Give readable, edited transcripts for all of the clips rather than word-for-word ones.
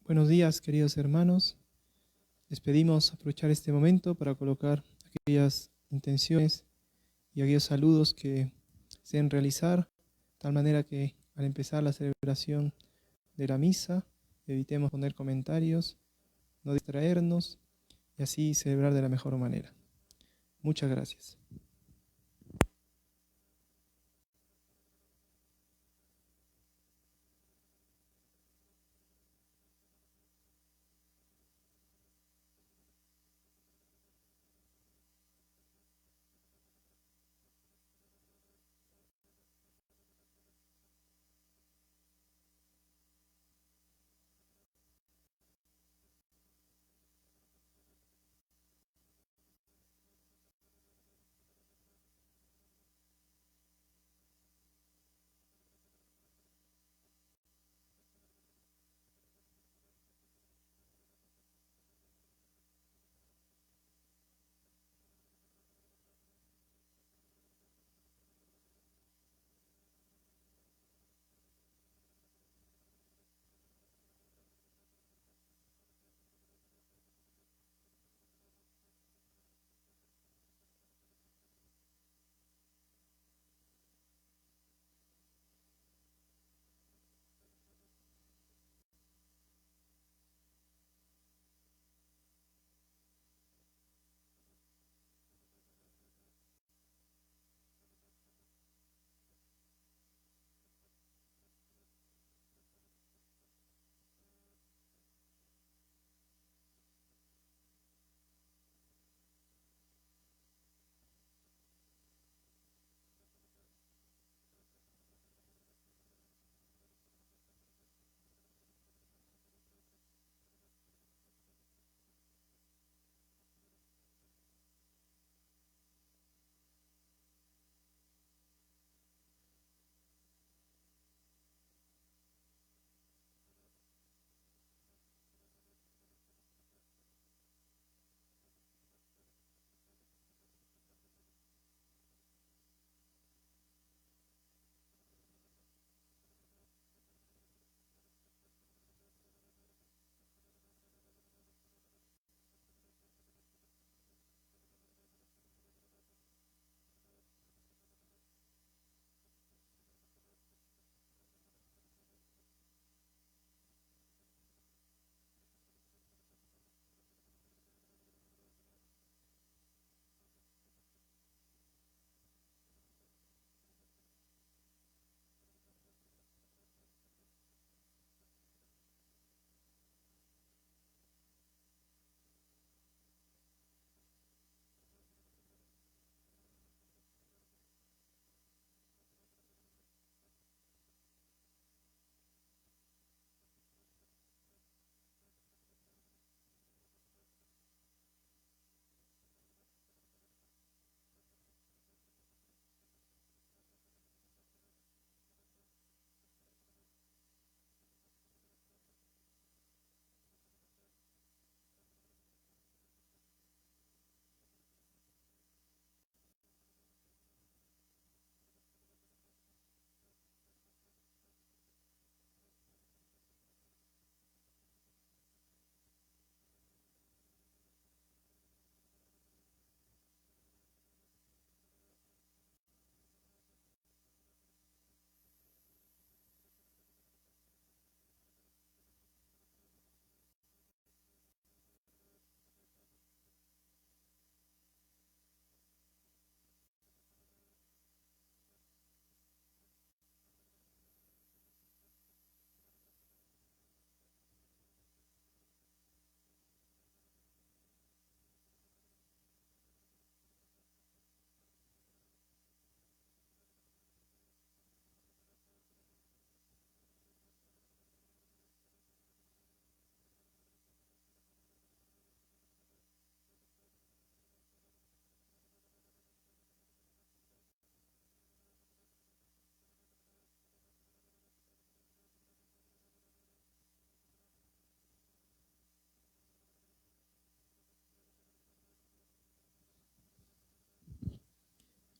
Buenos días, queridos hermanos. Les pedimos aprovechar este momento para colocar aquellas intenciones y aquellos saludos que deseen realizar, de tal manera que al empezar la celebración de la misa, evitemos poner comentarios, no distraernos y así celebrar de la mejor manera. Muchas gracias.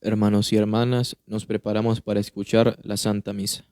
Hermanos y hermanas, nos preparamos para escuchar la Santa Misa.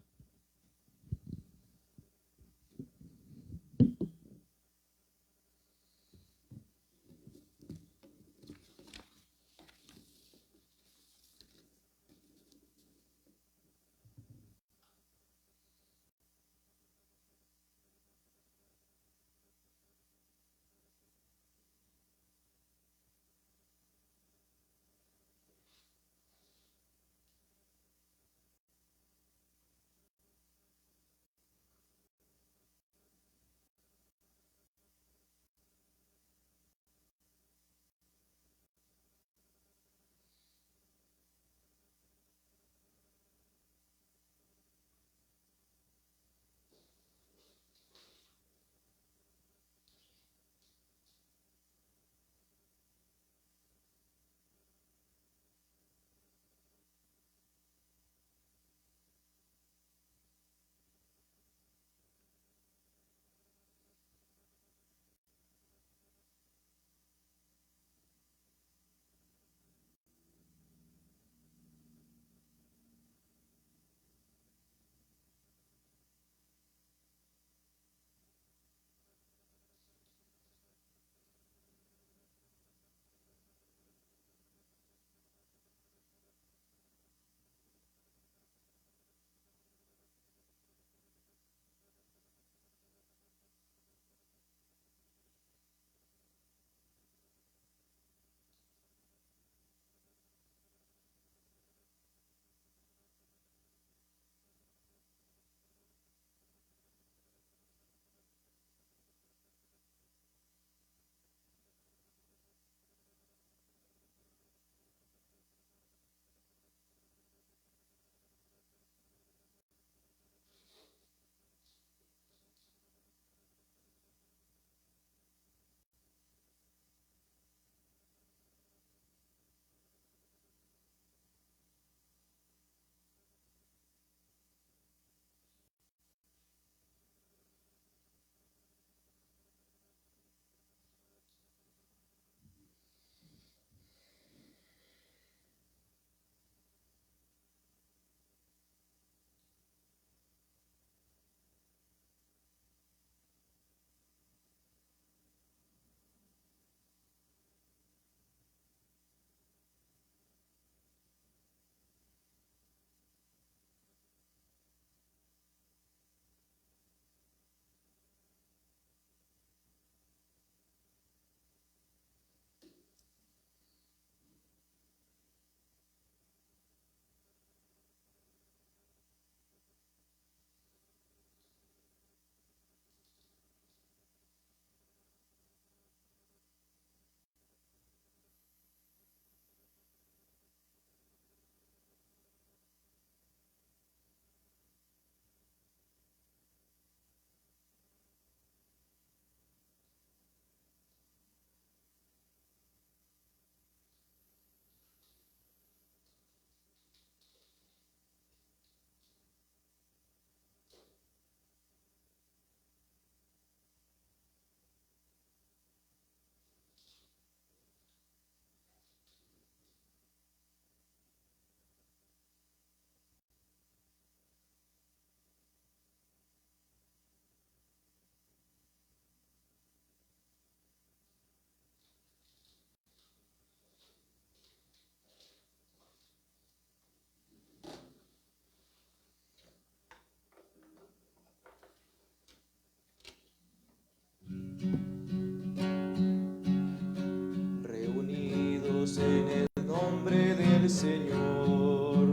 en el nombre del Señor,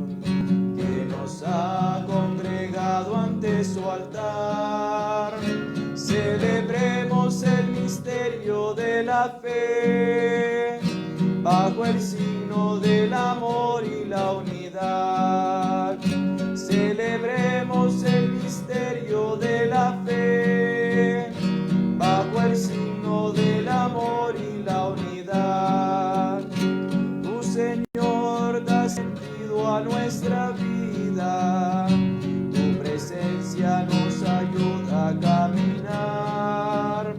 que nos ha congregado ante su altar. Celebremos el misterio de la fe, bajo el signo del amor y la unidad. Celebremos el misterio de la fe, bajo el signo del amor y la unidad. Tu Señor da sentido a nuestra vida, tu presencia nos ayuda a caminar.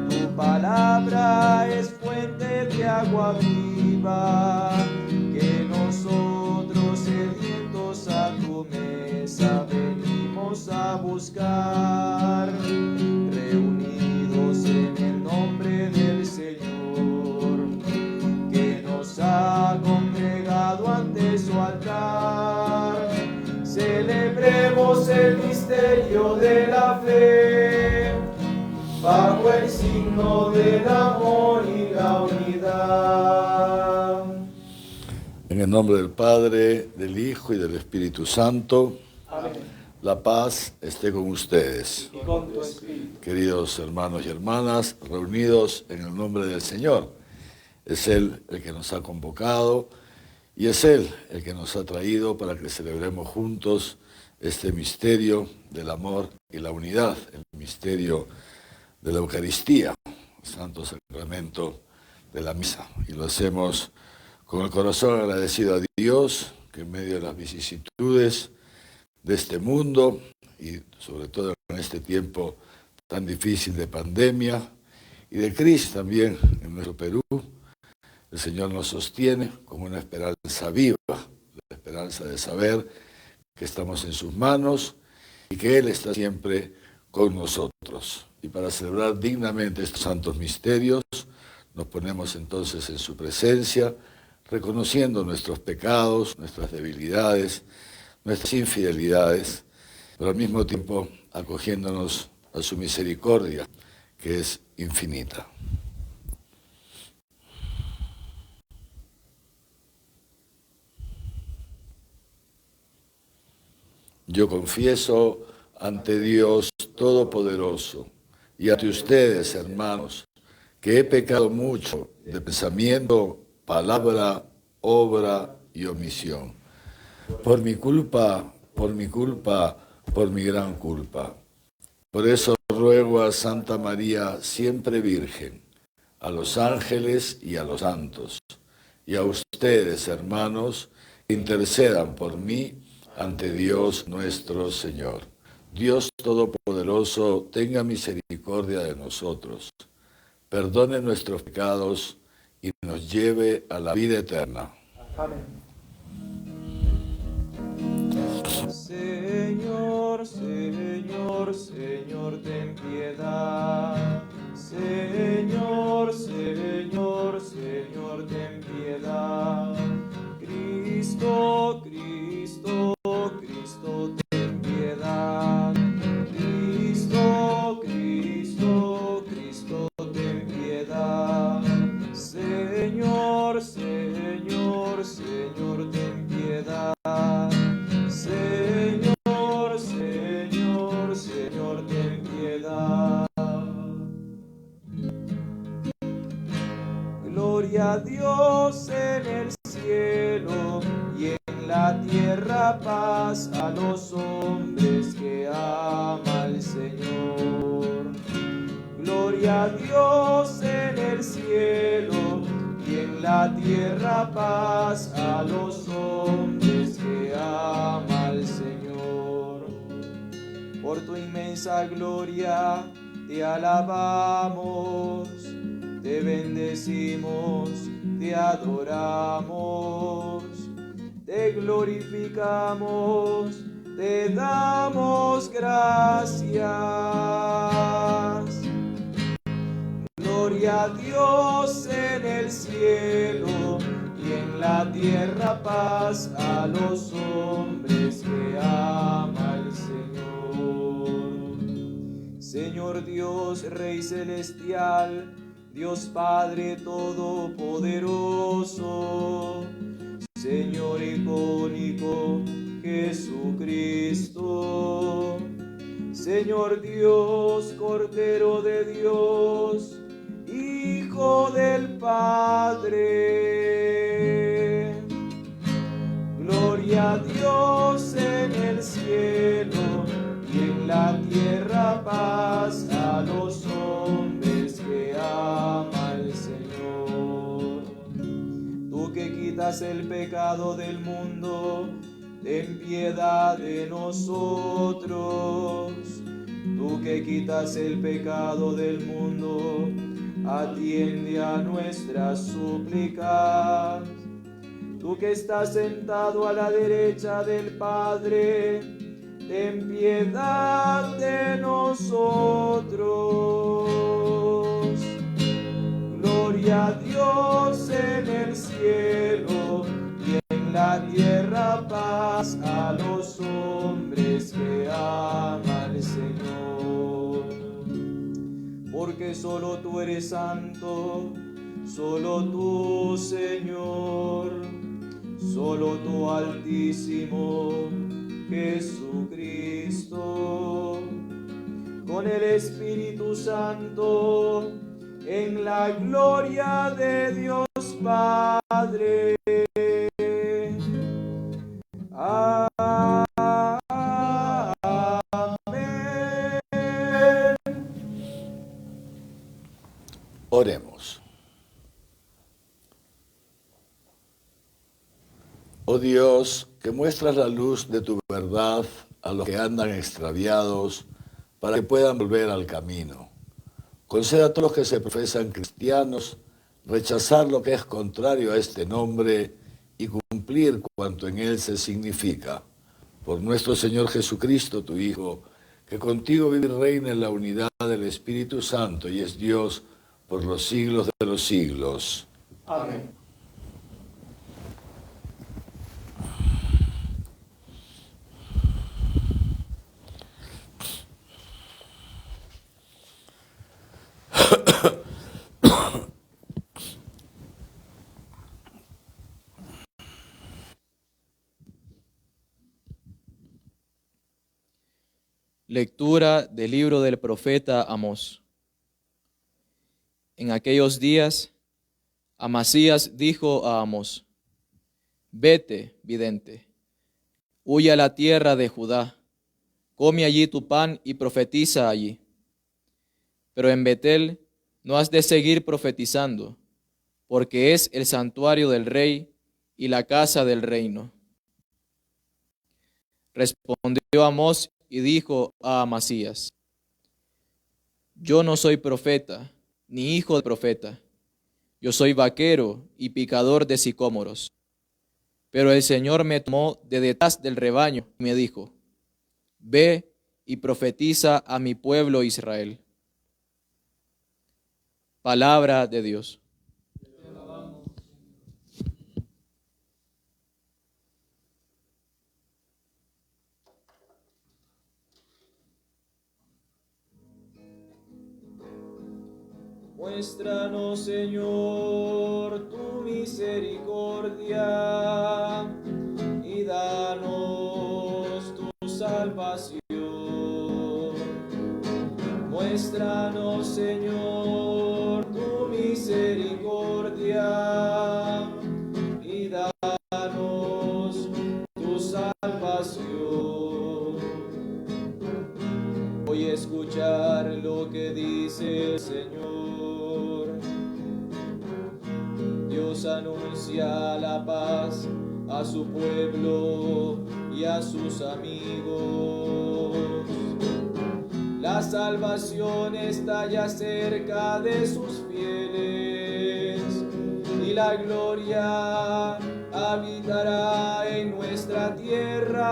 Tu palabra es fuente de agua viva, que nosotros sedientos a tu mesa venimos a buscar. Reunidos en el nombre del Señor, que nos ha congregado ante su altar. Celebremos el misterio de la fe, bajo el signo del amor y la unidad. En el nombre del Padre, del Hijo y del Espíritu Santo. Amén. La paz esté con ustedes. Y con tu espíritu. Queridos hermanos y hermanas, reunidos en el nombre del Señor. Es Él el que nos ha convocado y es Él el que nos ha traído para que celebremos juntos este misterio del amor y la unidad, el misterio de la Eucaristía, el Santo Sacramento de la Misa. Y lo hacemos con el corazón agradecido a Dios, que en medio de las vicisitudes de este mundo y sobre todo en este tiempo tan difícil de pandemia y de crisis también en nuestro Perú, el Señor nos sostiene con una esperanza viva, la esperanza de saber que estamos en sus manos y que Él está siempre con nosotros. Y para celebrar dignamente estos santos misterios, nos ponemos entonces en su presencia, reconociendo nuestros pecados, nuestras debilidades, nuestras infidelidades, pero al mismo tiempo acogiéndonos a su misericordia, que es infinita. Yo confieso ante Dios Todopoderoso y ante ustedes, hermanos, que he pecado mucho de pensamiento, palabra, obra y omisión. Por mi culpa, por mi gran culpa. Por eso ruego a Santa María, siempre Virgen, a los ángeles y a los santos, y a ustedes, hermanos, que intercedan por mí ante Dios nuestro Señor. Dios Todopoderoso, tenga misericordia de nosotros, perdone nuestros pecados y nos lleve a la vida eterna. Amén. Señor, Señor, Señor, ten piedad. Señor, Señor, Señor, ten piedad. Cristo, Cristo, Cristo, ten piedad. Cristo, Cristo, Cristo, ten piedad. Señor, Señor, Señor, ten piedad. Señor, Señor, Señor, ten piedad. Gloria a Dios en el cielo y en la tierra paz a los hombres que ama al Señor. Gloria a Dios en el cielo y en la tierra paz a los hombres que ama al Señor. Por tu inmensa gloria te alabamos, te bendecimos, te adoramos, te glorificamos, te damos gracias. Gloria a Dios en el cielo y en la tierra paz a los hombres que ama al Señor. Señor Dios, Rey celestial, Dios Padre Todopoderoso, Señor icónico Jesucristo, Señor Dios, Cordero de Dios, Hijo del Padre. Gloria a Dios en el cielo y en la tierra paz a los hombres que ama el Señor. Tú que quitas el pecado del mundo, ten piedad de nosotros. Tú que quitas el pecado del mundo, atiende a nuestras súplicas. Tú que estás sentado a la derecha del Padre, ten piedad de nosotros. Gloria a Dios en el cielo y en la tierra paz a los hombres que ama el Señor. Porque solo tú eres santo, solo tú, Señor, solo tú, Altísimo Jesucristo, con el Espíritu Santo, en la gloria de Dios Padre. Amén. Oremos. Oh Dios, que muestras la luz de tu verdad a los que andan extraviados para que puedan volver al camino. Conceda a todos los que se profesan cristianos rechazar lo que es contrario a este nombre y cumplir cuanto en él se significa. Por nuestro Señor Jesucristo, tu Hijo, que contigo vive y reina en la unidad del Espíritu Santo y es Dios por los siglos de los siglos. Amén. Lectura del libro del profeta Amós. En aquellos días, Amasías dijo a Amós: Vete, vidente, huye a la tierra de Judá, come allí tu pan y profetiza allí. Pero en Betel no has de seguir profetizando, porque es el santuario del rey y la casa del reino. Respondió Amós y dijo a Amasías: Yo no soy profeta, ni hijo de profeta. Yo soy vaquero y picador de sicómoros. Pero el Señor me tomó de detrás del rebaño y me dijo: Ve y profetiza a mi pueblo Israel. Palabra de Dios. Muéstranos, Señor, tu misericordia y danos tu salvación. Muéstranos, Señor, tu misericordia y danos tu salvación. Voy a escuchar lo que dice el Señor. Dios anuncia la paz a su pueblo y a sus amigos. La salvación está ya cerca de sus fieles y la gloria habitará en nuestra tierra.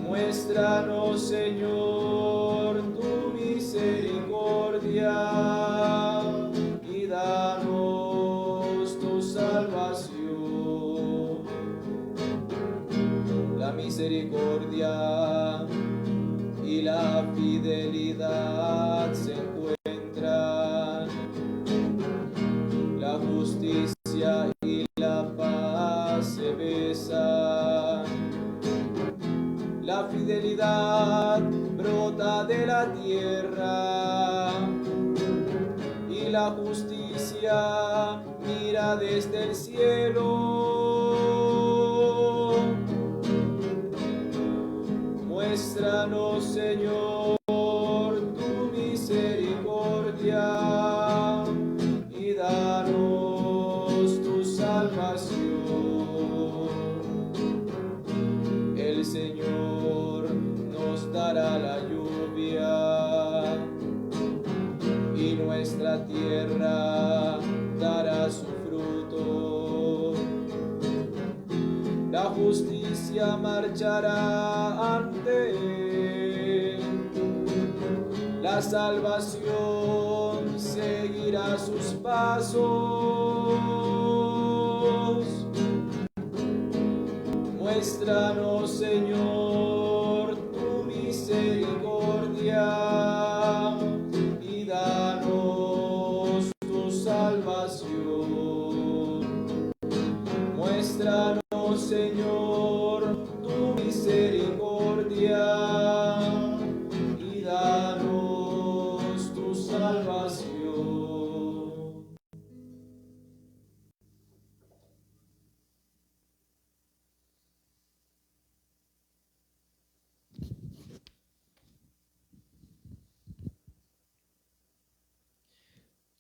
Muéstranos, Señor, tu misericordia y danos tu salvación. La misericordia y la fidelidad y la justicia mira desde el cielo. Muéstranos, Señor, tu misericordia y danos tu salvación. El Señor nos dará la lluvia y nuestra tierra dará su fruto. La justicia marchará ante él, la salvación seguirá sus pasos. Muéstranos, Señor, tu misericordia y danos tu salvación. Muéstranos, Señor, tu misericordia y danos tu salvación.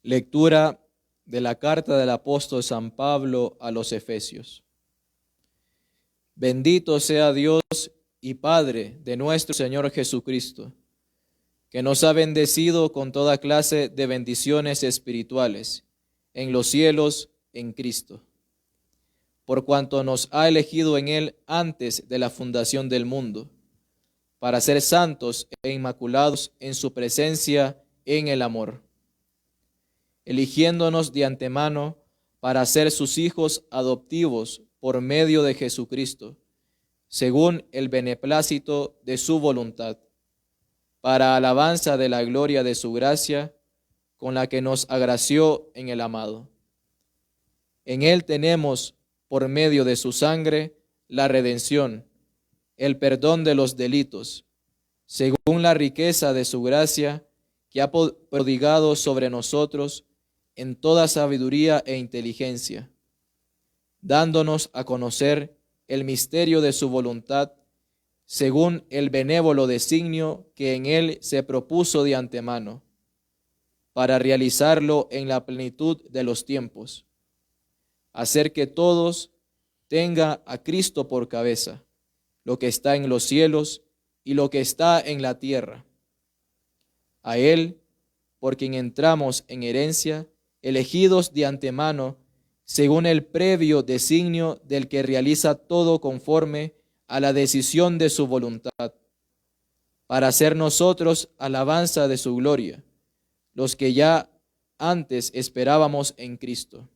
Lectura de la carta del apóstol San Pablo a los Efesios. Bendito sea Dios y Padre de nuestro Señor Jesucristo, que nos ha bendecido con toda clase de bendiciones espirituales en los cielos en Cristo, por cuanto nos ha elegido en Él antes de la fundación del mundo, para ser santos e inmaculados en su presencia en el amor, eligiéndonos de antemano para ser sus hijos adoptivos por medio de Jesucristo, según el beneplácito de su voluntad, para alabanza de la gloria de su gracia, con la que nos agració en el amado. En Él tenemos, por medio de su sangre, la redención, el perdón de los delitos, según la riqueza de su gracia, que ha prodigado sobre nosotros en toda sabiduría e inteligencia, dándonos a conocer el misterio de su voluntad, según el benévolo designio que en Él se propuso de antemano, para realizarlo en la plenitud de los tiempos, hacer que todos tengan a Cristo por cabeza, lo que está en los cielos y lo que está en la tierra. A Él, por quien entramos en herencia, elegidos de antemano, según el previo designio del que realiza todo conforme a la decisión de su voluntad, para hacer nosotros alabanza de su gloria, los que ya antes esperábamos en Cristo.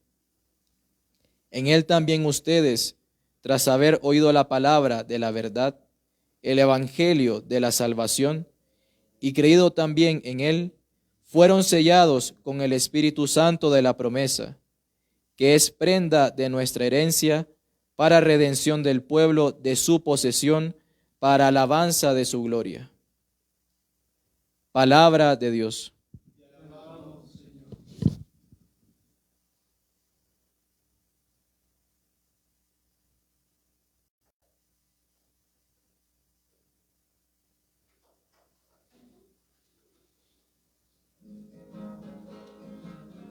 En Él también ustedes, tras haber oído la palabra de la verdad, el evangelio de la salvación, y creído también en Él, fueron sellados con el Espíritu Santo de la promesa, que es prenda de nuestra herencia para redención del pueblo de su posesión, para alabanza de su gloria. Palabra de Dios.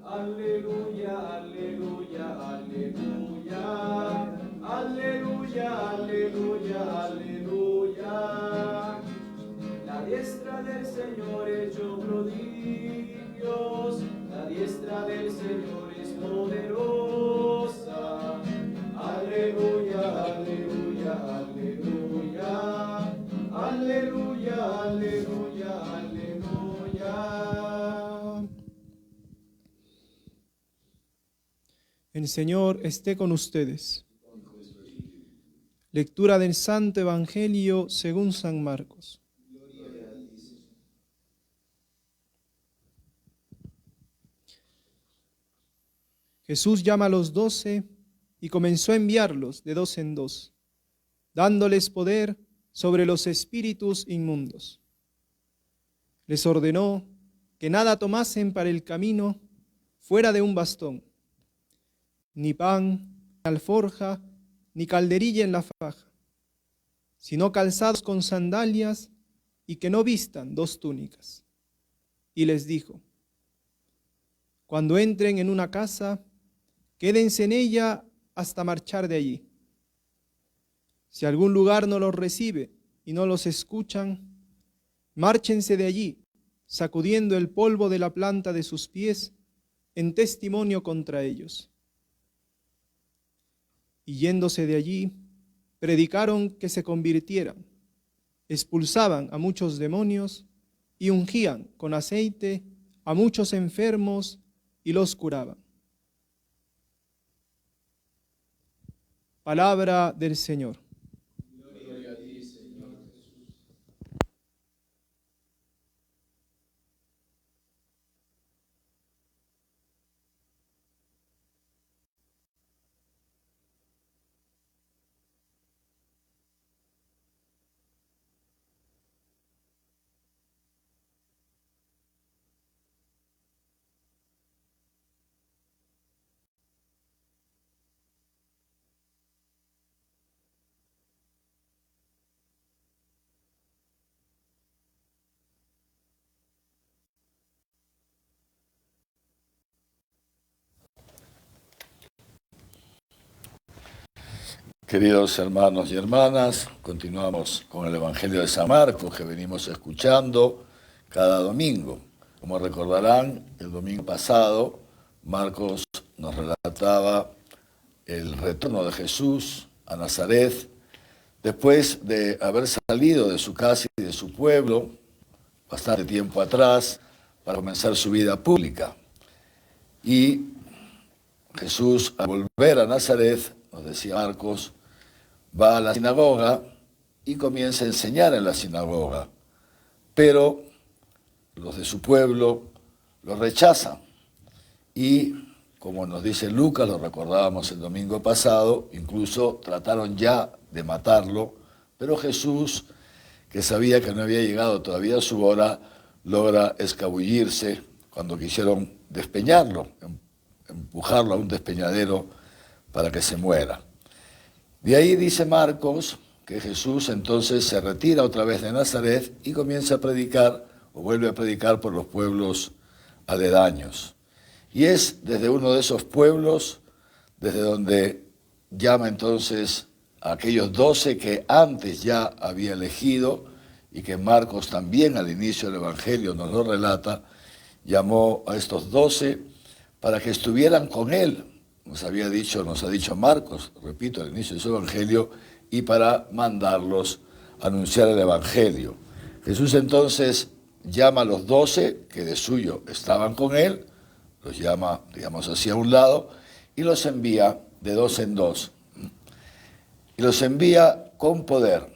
Aleluya, aleluya, aleluya, aleluya, aleluya, aleluya. La diestra del Señor hecho prodigios, la diestra del Señor es poderosa. Aleluya, aleluya, aleluya, aleluya, aleluya, aleluya. El Señor esté con ustedes. Lectura del Santo Evangelio según San Marcos. Jesús llama a los 12 y comenzó a enviarlos de 2 en 2, dándoles poder sobre los espíritus inmundos. Les ordenó que nada tomasen para el camino, fuera de un bastón, ni pan, ni alforja, ni calderilla en la faja, sino calzados con sandalias y que no vistan 2 túnicas. Y les dijo: cuando entren en una casa, quédense en ella hasta marchar de allí. Si algún lugar no los recibe y no los escuchan, márchense de allí, sacudiendo el polvo de la planta de sus pies en testimonio contra ellos. Y yéndose de allí, predicaron que se convirtieran, expulsaban a muchos demonios y ungían con aceite a muchos enfermos y los curaban. Palabra del Señor. Gloria a ti, Señor Jesús. Queridos hermanos y hermanas, continuamos con el Evangelio de San Marcos que venimos escuchando cada domingo. Como recordarán, el domingo pasado Marcos nos relataba el retorno de Jesús a Nazaret después de haber salido de su casa y de su pueblo bastante tiempo atrás para comenzar su vida pública. Y Jesús, al volver a Nazaret, nos decía Marcos, va a la sinagoga y comienza a enseñar en la sinagoga. Pero los de su pueblo lo rechazan. Y, como nos dice Lucas, lo recordábamos el domingo pasado, incluso trataron ya de matarlo, pero Jesús, que sabía que no había llegado todavía su hora, logra escabullirse cuando quisieron despeñarlo, empujarlo a un despeñadero para que se muera. De ahí dice Marcos que Jesús entonces se retira otra vez de Nazaret y comienza a predicar, o vuelve a predicar por los pueblos aledaños. Y es desde uno de esos pueblos, desde donde llama entonces a aquellos 12 que antes ya había elegido y que Marcos también al inicio del Evangelio nos lo relata, llamó a estos 12 para que estuvieran con él. Nos ha dicho Marcos, repito, al inicio de su Evangelio, y para mandarlos a anunciar el Evangelio. Jesús entonces llama a los 12 que de suyo estaban con él, los llama, digamos así, a un lado, y los envía de 2 en 2. Y los envía con poder,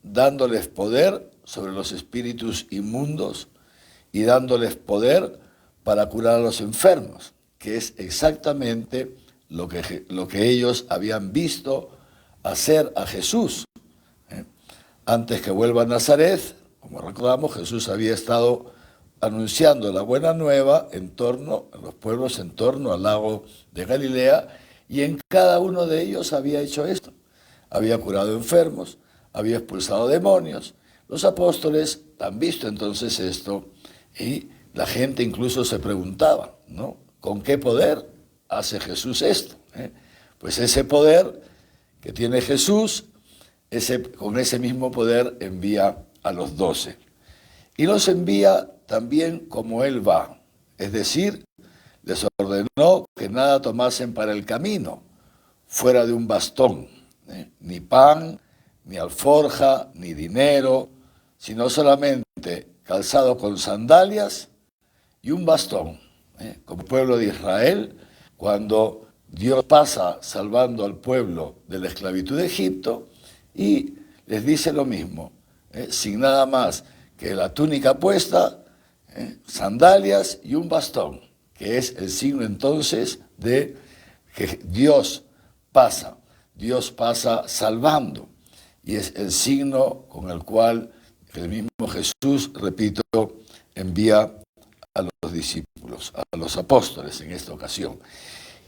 dándoles poder sobre los espíritus inmundos y dándoles poder para curar a los enfermos, que es exactamente lo que ellos habían visto hacer a Jesús. Antes que vuelva a Nazaret, como recordamos, Jesús había estado anunciando la buena nueva en los pueblos en torno al lago de Galilea, y en cada uno de ellos había hecho esto. Había curado enfermos, había expulsado demonios. Los apóstoles han visto entonces esto y la gente incluso se preguntaba, ¿no? ¿Con qué poder hace Jesús esto? Pues ese poder que tiene Jesús, con ese mismo poder envía a los 12. Y los envía también como Él va. Es decir, les ordenó que nada tomasen para el camino, fuera de un bastón, ni pan, ni alforja, ni dinero, sino solamente calzado con sandalias y un bastón. Como pueblo de Israel, cuando Dios pasa salvando al pueblo de la esclavitud de Egipto, y les dice lo mismo, sin nada más que la túnica puesta, sandalias y un bastón, que es el signo entonces de que Dios pasa salvando, y es el signo con el cual el mismo Jesús, repito, envía a los discípulos, a los apóstoles en esta ocasión.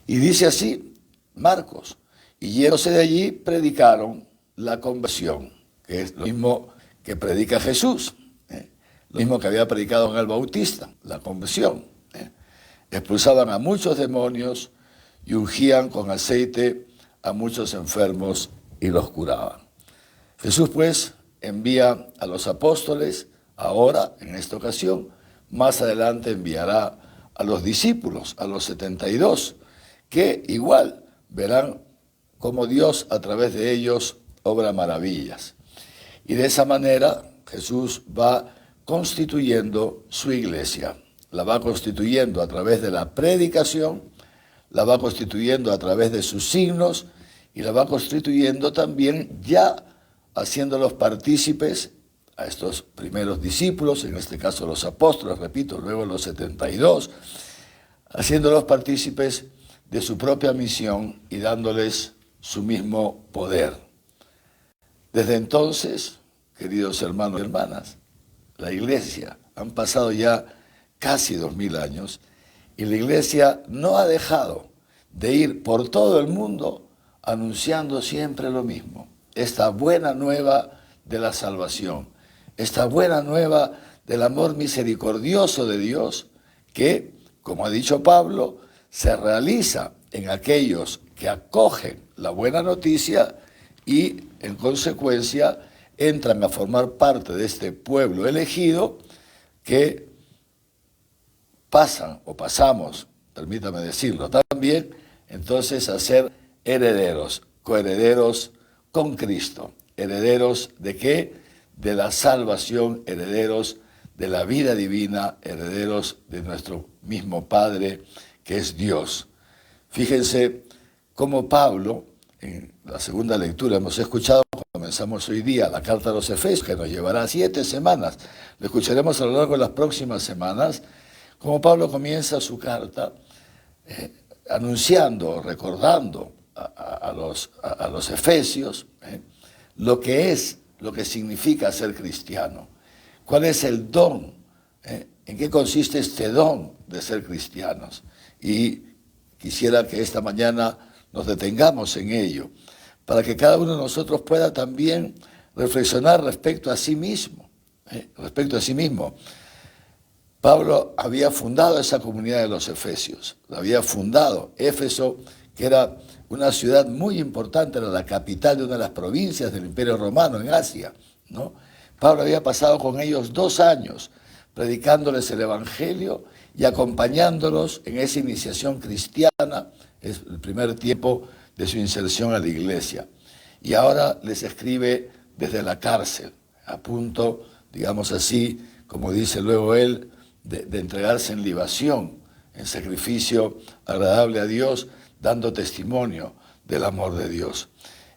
Y dice así, Marcos, y yéndose de allí predicaron la conversión, que es lo mismo que predica Jesús, lo mismo que había predicado en el Bautista, la conversión. Expulsaban a muchos demonios y ungían con aceite a muchos enfermos y los curaban. Jesús pues envía a los apóstoles ahora, en esta ocasión, más adelante enviará a los discípulos, a los 72, que igual verán cómo Dios a través de ellos obra maravillas. Y de esa manera Jesús va constituyendo su iglesia, la va constituyendo a través de la predicación, la va constituyendo a través de sus signos y la va constituyendo también ya haciéndolos partícipes a estos primeros discípulos, en este caso los apóstoles, repito, luego los 72, haciéndolos partícipes de su propia misión y dándoles su mismo poder. Desde entonces, queridos hermanos y hermanas, la iglesia, han pasado ya casi 2000 años, y la iglesia no ha dejado de ir por todo el mundo anunciando siempre lo mismo, esta buena nueva de la salvación, esta buena nueva del amor misericordioso de Dios que, como ha dicho Pablo, se realiza en aquellos que acogen la buena noticia y, en consecuencia, entran a formar parte de este pueblo elegido que pasan o pasamos, permítame decirlo también, entonces a ser herederos, coherederos con Cristo. ¿Herederos de qué? De la salvación, herederos de la vida divina, herederos de nuestro mismo Padre, que es Dios. Fíjense cómo Pablo, en la segunda lectura hemos escuchado, comenzamos hoy día la carta a los Efesios, que nos llevará 7 semanas, lo escucharemos a lo largo de las próximas semanas, como Pablo comienza su carta anunciando, recordando a los efesios lo que significa ser cristiano, cuál es el don, en qué consiste este don de ser cristianos. Y quisiera que esta mañana nos detengamos en ello, para que cada uno de nosotros pueda también reflexionar respecto a sí mismo, Pablo había fundado esa comunidad de los Efesios, la había fundado. Éfeso, que era una ciudad muy importante, era la capital de una de las provincias del Imperio Romano en Asia, ¿no? Pablo había pasado con ellos 2 años predicándoles el Evangelio y acompañándolos en esa iniciación cristiana, es el primer tiempo de su inserción a la iglesia. Y ahora les escribe desde la cárcel, a punto, digamos así, como dice luego él, de entregarse en libación, en sacrificio agradable a Dios, dando testimonio del amor de Dios.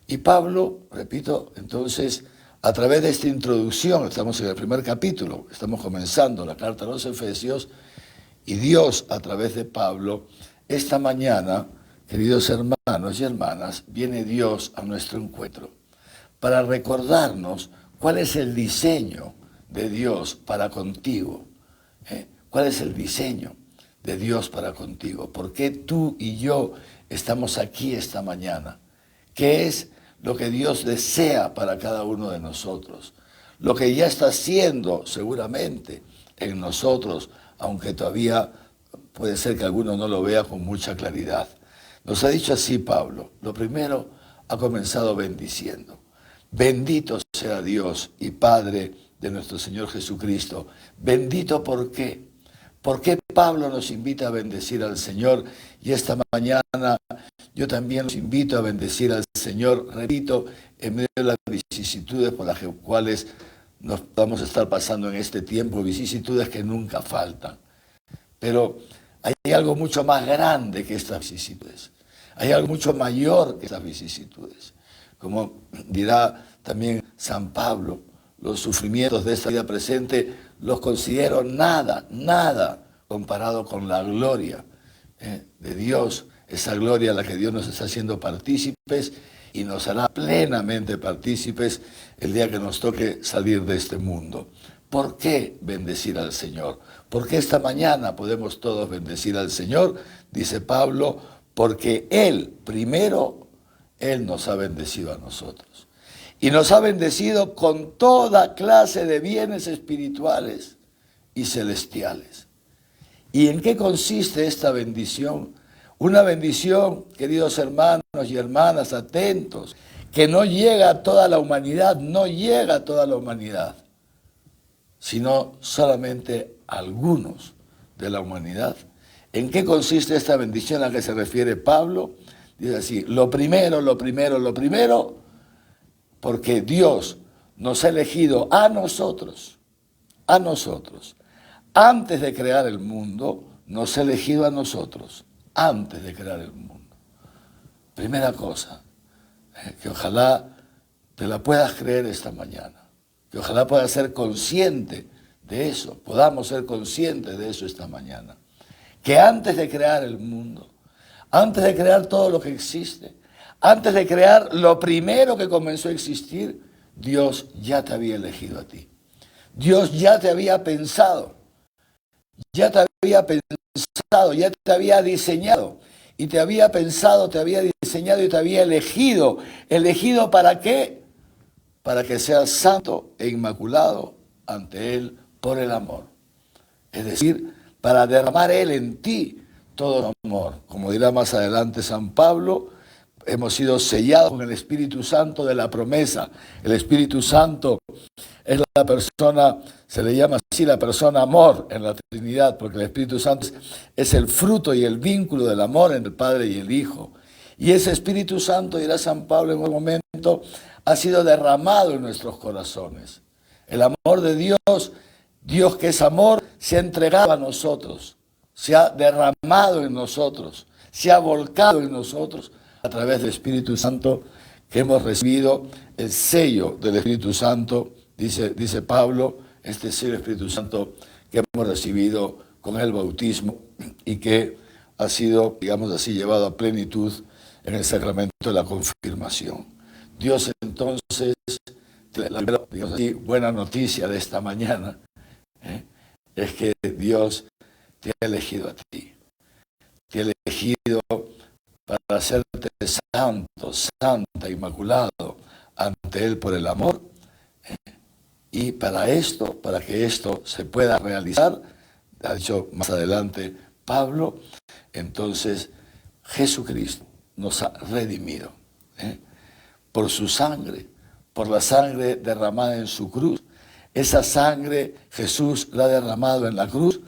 Y Pablo, repito, entonces, a través de esta introducción, estamos en el primer capítulo, estamos comenzando la carta a los Efesios, y Dios, a través de Pablo, esta mañana, queridos hermanos y hermanas, viene Dios a nuestro encuentro para recordarnos cuál es el diseño de Dios para contigo. ¿Cuál es el diseño de Dios para contigo? ¿Por qué tú y yo estamos aquí esta mañana? ¿Qué es lo que Dios desea para cada uno de nosotros? Lo que ya está haciendo seguramente en nosotros, aunque todavía puede ser que alguno no lo vea con mucha claridad. Nos ha dicho así Pablo. Lo primero, ha comenzado bendiciendo. Bendito sea Dios y Padre de nuestro Señor Jesucristo. Bendito, ¿por qué? ¿Por qué Pablo nos invita a bendecir al Señor? Y esta mañana yo también los invito a bendecir al Señor, repito, en medio de las vicisitudes por las cuales nos vamos a estar pasando en este tiempo, vicisitudes que nunca faltan. Pero hay algo mucho más grande que estas vicisitudes. Hay algo mucho mayor que estas vicisitudes. Como dirá también San Pablo, los sufrimientos de esta vida presente los considero nada comparado con la gloria de Dios, esa gloria a la que Dios nos está haciendo partícipes y nos hará plenamente partícipes el día que nos toque salir de este mundo. ¿Por qué bendecir al Señor? ¿Por qué esta mañana podemos todos bendecir al Señor? Dice Pablo, porque Él, primero, Él nos ha bendecido a nosotros. Y nos ha bendecido con toda clase de bienes espirituales y celestiales. ¿Y en qué consiste esta bendición? Una bendición, queridos hermanos y hermanas, atentos, que no llega a toda la humanidad, no llega a toda la humanidad, sino solamente a algunos de la humanidad. ¿En qué consiste esta bendición a la que se refiere Pablo? Dice así, lo primero, porque Dios nos ha elegido a nosotros, antes de crear el mundo, nos ha elegido a nosotros, antes de crear el mundo. Primera cosa, que ojalá te la puedas creer esta mañana, que ojalá puedas ser consciente de eso, podamos ser conscientes de eso esta mañana, que antes de crear el mundo, antes de crear todo lo que existe, antes de crear lo primero que comenzó a existir, Dios ya te había elegido a ti. Dios ya te había pensado, ya te había diseñado, y te había pensado, te había diseñado y te había elegido. ¿Elegido para qué? Para que seas santo e inmaculado ante Él por el amor. Es decir, para derramar Él en ti todo el amor. Como dirá más adelante San Pablo, hemos sido sellados con el Espíritu Santo de la promesa. El Espíritu Santo es la persona, se le llama así la persona amor en la Trinidad, porque el Espíritu Santo es el fruto y el vínculo del amor entre el Padre y el Hijo. Y ese Espíritu Santo, dirá San Pablo en un momento, ha sido derramado en nuestros corazones. El amor de Dios, Dios que es amor, se ha entregado a nosotros, se ha derramado en nosotros, se ha volcado en nosotros a través del Espíritu Santo que hemos recibido, el sello del Espíritu Santo, dice Pablo, este sello del Espíritu Santo que hemos recibido con el bautismo y que ha sido, digamos así, llevado a plenitud en el sacramento de la confirmación. Dios entonces, digamos así, buena noticia de esta mañana, es que Dios te ha elegido a ti, te ha elegido para hacerte santo, santa, inmaculado ante Él por el amor. Y para esto, para que esto se pueda realizar, ha dicho más adelante Pablo, entonces Jesucristo nos ha redimido por su sangre, por la sangre derramada en su cruz. Esa sangre Jesús la ha derramado en la cruz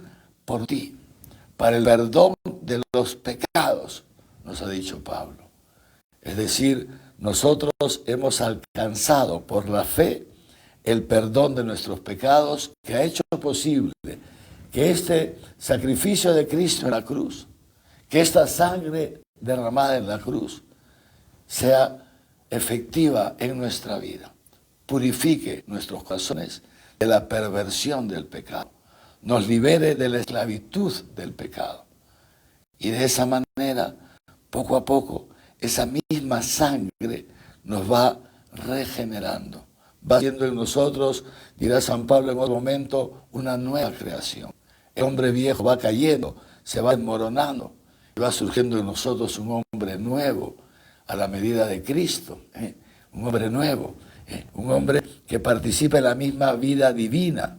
por ti, para el perdón de los pecados, nos ha dicho Pablo. Es decir, nosotros hemos alcanzado por la fe el perdón de nuestros pecados, que ha hecho posible que este sacrificio de Cristo en la cruz, que esta sangre derramada en la cruz, sea efectiva en nuestra vida, purifique nuestros corazones de la perversión del pecado, nos libere de la esclavitud del pecado. Y de esa manera, poco a poco, esa misma sangre nos va regenerando. Va haciendo en nosotros, dirá San Pablo en otro momento, una nueva creación. El hombre viejo va cayendo, se va desmoronando y va surgiendo en nosotros un hombre nuevo a la medida de Cristo. Un hombre nuevo, un hombre que participa en la misma vida divina.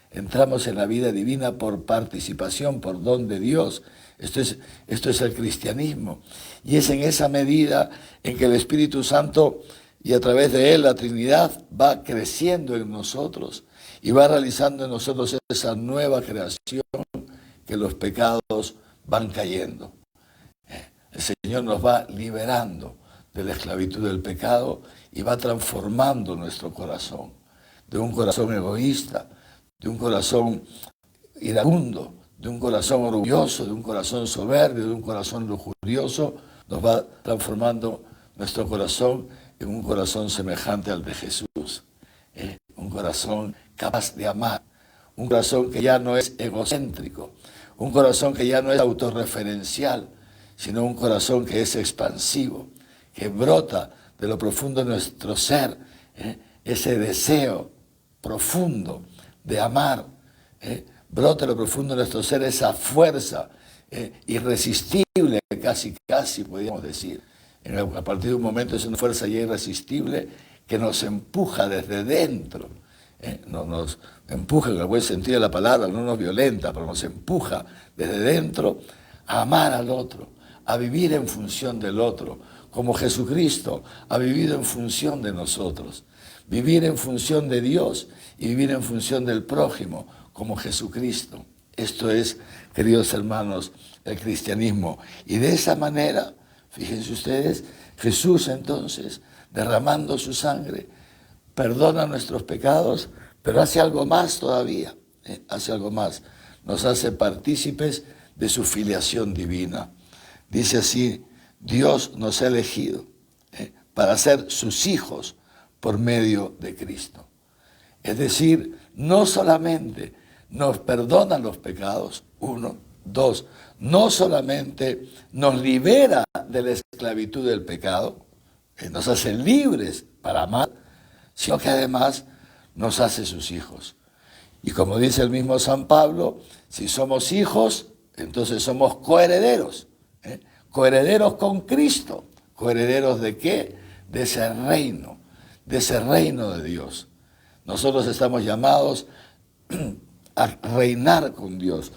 Entramos en la vida divina por participación, por don de Dios. Esto es el cristianismo. Y es en esa medida en que el Espíritu Santo y a través de Él la Trinidad va creciendo en nosotros y va realizando en nosotros esa nueva creación que los pecados van cayendo. El Señor nos va liberando de la esclavitud del pecado y va transformando nuestro corazón, de un corazón egoísta, de un corazón iracundo, de un corazón orgulloso, de un corazón soberbio, de un corazón lujurioso, nos va transformando nuestro corazón en un corazón semejante al de Jesús, un corazón capaz de amar, un corazón que ya no es egocéntrico, un corazón que ya no es autorreferencial, sino un corazón que es expansivo, que brota de lo profundo de nuestro ser, ese deseo profundo de amar, brote lo profundo de nuestro ser esa fuerza irresistible, casi podríamos decir. A partir de un momento es una fuerza ya irresistible que nos empuja desde dentro, nos empuja en el buen sentido de la palabra, no nos violenta, pero nos empuja desde dentro a amar al otro, a vivir en función del otro, como Jesucristo ha vivido en función de nosotros, vivir en función de Dios y vivir en función del prójimo, como Jesucristo. Esto es, queridos hermanos, el cristianismo. Y de esa manera, fíjense ustedes, Jesús entonces, derramando su sangre, perdona nuestros pecados, pero hace algo más todavía, hace algo más. Nos hace partícipes de su filiación divina. Dice así, Dios nos ha elegido para ser sus hijos por medio de Cristo. Es decir, no solamente nos perdona los pecados, 1, 2, no solamente nos libera de la esclavitud del pecado, nos hace libres para amar, sino que además nos hace sus hijos. Y como dice el mismo San Pablo, si somos hijos, entonces somos coherederos, coherederos con Cristo. ¿Coherederos de qué? De ese reino de Dios. Nosotros estamos llamados a reinar con Dios,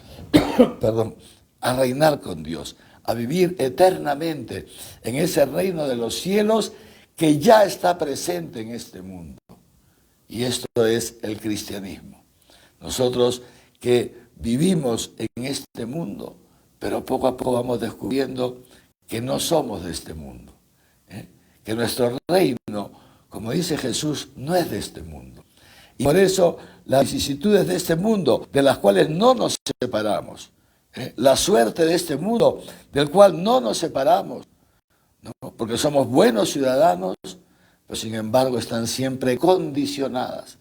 a reinar con Dios, a vivir eternamente en ese reino de los cielos que ya está presente en este mundo. Y esto es el cristianismo. Nosotros que vivimos en este mundo, pero poco a poco vamos descubriendo que no somos de este mundo, que nuestro reino, como dice Jesús, no es de este mundo. Y por eso las vicisitudes de este mundo, de las cuales no nos separamos, la suerte de este mundo, del cual no nos separamos, ¿no? Porque somos buenos ciudadanos, pero sin embargo están siempre condicionadas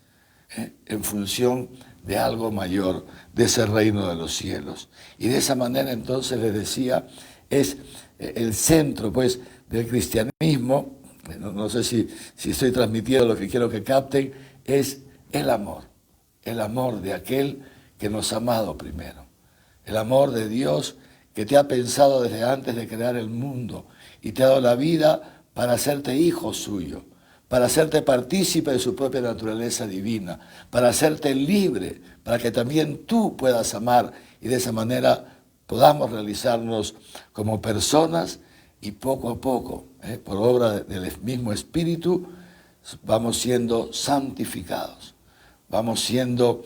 en función de algo mayor, de ese reino de los cielos. Y de esa manera entonces les decía, es el centro pues del cristianismo, no sé si estoy transmitiendo lo que quiero que capten, es el amor de aquel que nos ha amado primero, el amor de Dios que te ha pensado desde antes de crear el mundo y te ha dado la vida para hacerte hijo suyo, para hacerte partícipe de su propia naturaleza divina, para hacerte libre, para que también tú puedas amar y de esa manera podamos realizarnos como personas y poco a poco, por obra del mismo Espíritu, vamos siendo santificados, vamos siendo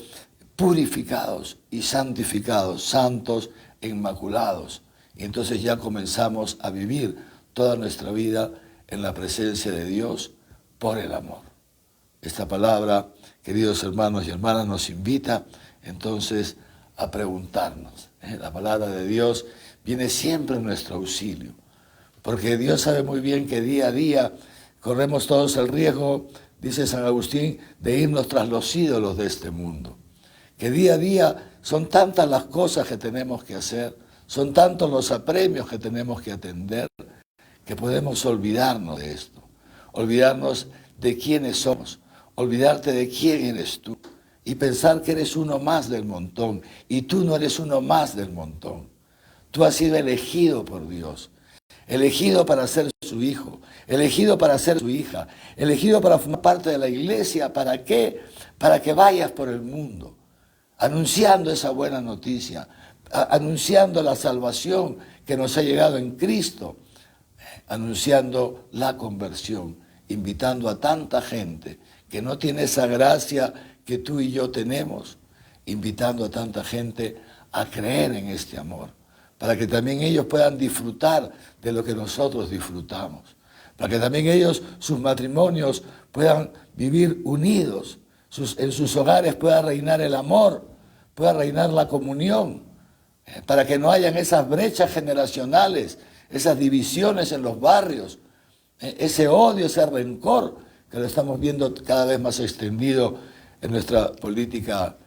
purificados y santificados, santos e inmaculados. Y entonces ya comenzamos a vivir toda nuestra vida en la presencia de Dios por el amor. Esta palabra, queridos hermanos y hermanas, nos invita entonces a preguntarnos. La palabra de Dios viene siempre en nuestro auxilio, porque Dios sabe muy bien que día a día corremos todos el riesgo, dice San Agustín, de irnos tras los ídolos de este mundo. Que día a día son tantas las cosas que tenemos que hacer, son tantos los apremios que tenemos que atender, que podemos olvidarnos de esto, olvidarnos de quiénes somos, olvidarte de quién eres tú y pensar que eres uno más del montón, y tú no eres uno más del montón. Tú has sido elegido por Dios, elegido para ser su hijo, elegido para ser su hija, elegido para formar parte de la iglesia. ¿Para qué? Para que vayas por el mundo, anunciando esa buena noticia, anunciando la salvación que nos ha llegado en Cristo, anunciando la conversión, invitando a tanta gente que no tiene esa gracia que tú y yo tenemos, invitando a tanta gente a creer en este amor, para que también ellos puedan disfrutar de lo que nosotros disfrutamos, para que también ellos, sus matrimonios, puedan vivir unidos, en sus hogares pueda reinar el amor, pueda reinar la comunión, para que no hayan esas brechas generacionales, esas divisiones en los barrios, ese odio, ese rencor que lo estamos viendo cada vez más extendido en nuestra política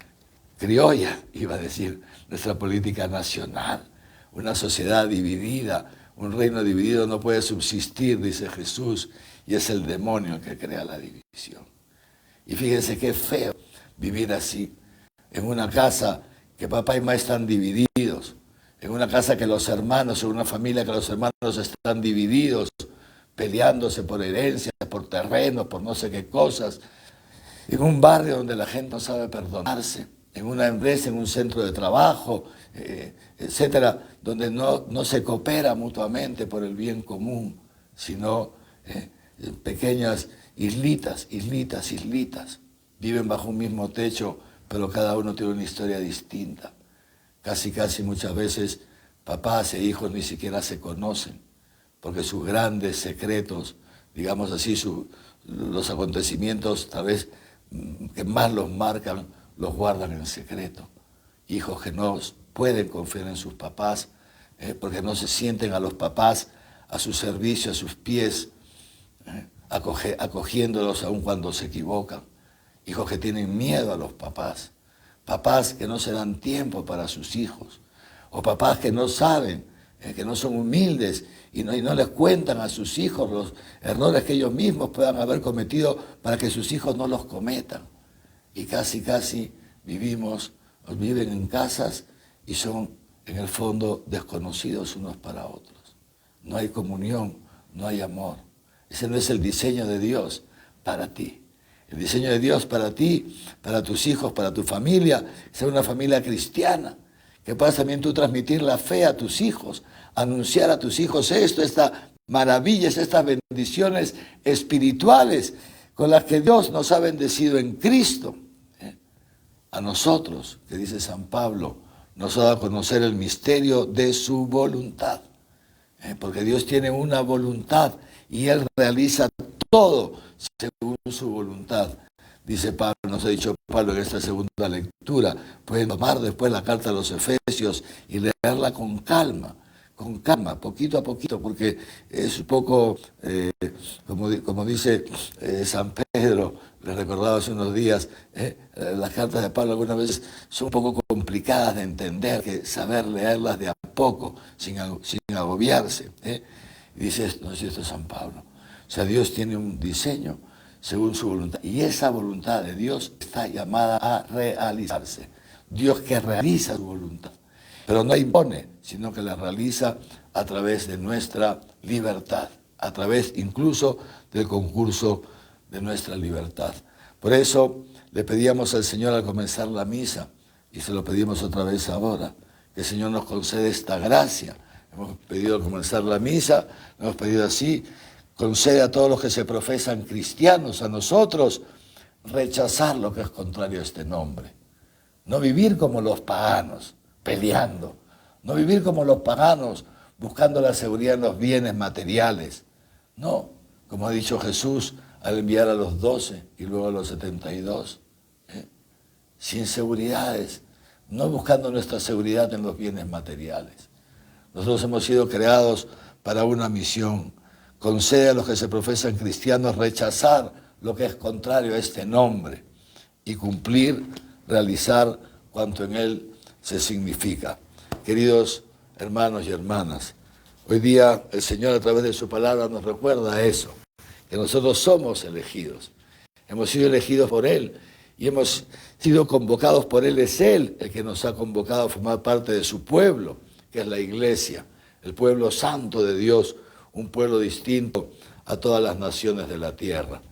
criolla, iba a decir, nuestra política nacional. Una sociedad dividida, un reino dividido no puede subsistir, dice Jesús, y es el demonio el que crea la división. Y fíjense qué feo, vivir así, en una casa que papá y mamá están divididos, en una casa que los hermanos, en una familia que los hermanos están divididos, peleándose por herencias, por terrenos, por no sé qué cosas, en un barrio donde la gente no sabe perdonarse, en una empresa, en un centro de trabajo, etcétera, donde no se coopera mutuamente por el bien común, sino pequeñas islitas, viven bajo un mismo techo, pero cada uno tiene una historia distinta. Casi muchas veces papás e hijos ni siquiera se conocen, porque sus grandes secretos, digamos así, los acontecimientos tal vez que más los marcan, los guardan en secreto. Hijos que no pueden confiar en sus papás, porque no se sienten a los papás a su servicio, a sus pies, acogiéndolos aun cuando se equivocan. Hijos que tienen miedo a los papás. Papás que no se dan tiempo para sus hijos. O papás que no saben, que no son humildes y no les cuentan a sus hijos los errores que ellos mismos puedan haber cometido para que sus hijos no los cometan. Y casi viven en casas y son en el fondo desconocidos unos para otros. No hay comunión, no hay amor. Ese no es el diseño de Dios para ti. El diseño de Dios para ti, para tus hijos, para tu familia, ser una familia cristiana. Que puedas también tú transmitir la fe a tus hijos, anunciar a tus hijos estas maravillas, estas bendiciones espirituales con las que Dios nos ha bendecido en Cristo. A nosotros, que dice San Pablo, nos ha dado a conocer el misterio de su voluntad. Porque Dios tiene una voluntad y Él realiza todo según su voluntad. Dice Pablo, nos ha dicho Pablo en esta segunda lectura, pueden tomar después la carta a los Efesios y leerla con calma, poquito a poquito, porque es un poco, como dice San Pedro, le recordaba hace unos días, las cartas de Pablo algunas veces son un poco complicadas de entender, que saber leerlas de a poco, sin agobiarse. Y dice, esto es San Pablo. O sea, Dios tiene un diseño según su voluntad. Y esa voluntad de Dios está llamada a realizarse. Dios que realiza su voluntad. Pero no impone, sino que la realiza a través de nuestra libertad. A través incluso del concurso de nuestra libertad. Por eso le pedíamos al Señor al comenzar la misa, y se lo pedimos otra vez ahora, que el Señor nos concede esta gracia. Hemos pedido al comenzar la misa, hemos pedido así, concede a todos los que se profesan cristianos, a nosotros, rechazar lo que es contrario a este nombre. No vivir como los paganos, peleando. No vivir como los paganos, buscando la seguridad en los bienes materiales. No, como ha dicho Jesús al enviar a los 12 y luego a los 72. Sin seguridades, no buscando nuestra seguridad en los bienes materiales. Nosotros hemos sido creados para una misión. Concede a los que se profesan cristianos rechazar lo que es contrario a este nombre y cumplir, realizar cuanto en él se significa. Queridos hermanos y hermanas, hoy día el Señor a través de su palabra nos recuerda eso, que nosotros somos elegidos. Hemos sido elegidos por Él y hemos sido convocados por Él. Es Él el que nos ha convocado a formar parte de su pueblo, que es la Iglesia, el pueblo santo de Dios, un pueblo distinto a todas las naciones de la tierra.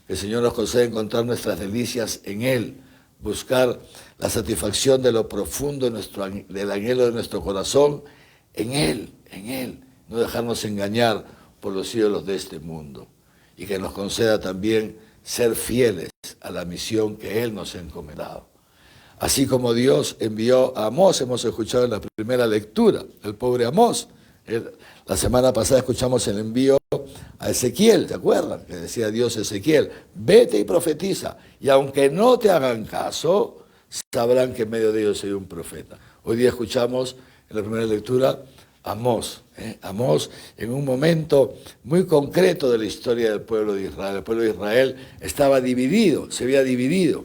Que el Señor nos conceda encontrar nuestras delicias en Él, buscar la satisfacción de lo profundo del anhelo de nuestro corazón en Él, no dejarnos engañar por los ídolos de este mundo. Y que nos conceda también ser fieles a la misión que Él nos ha encomendado. Así como Dios envió a Amós, hemos escuchado en la primera lectura, el pobre Amós. La semana pasada escuchamos el envío a Ezequiel, ¿se acuerdan? Que decía Dios a Ezequiel, vete y profetiza, y aunque no te hagan caso, sabrán que en medio de ellos soy un profeta. Hoy día escuchamos en la primera lectura Amós, Amós en un momento muy concreto de la historia del pueblo de Israel. El pueblo de Israel estaba dividido, se había dividido.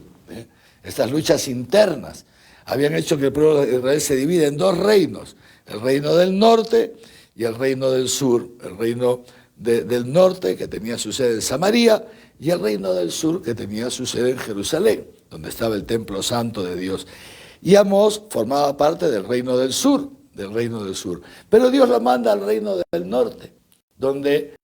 Estas luchas internas habían hecho que el pueblo de Israel se divida en dos reinos, el reino del norte y el reino del sur, el reino del norte que tenía su sede en Samaria y el reino del sur que tenía su sede en Jerusalén. donde estaba el templo santo de Dios. Y Amós formaba parte del reino del sur, Pero Dios lo manda al reino del norte, donde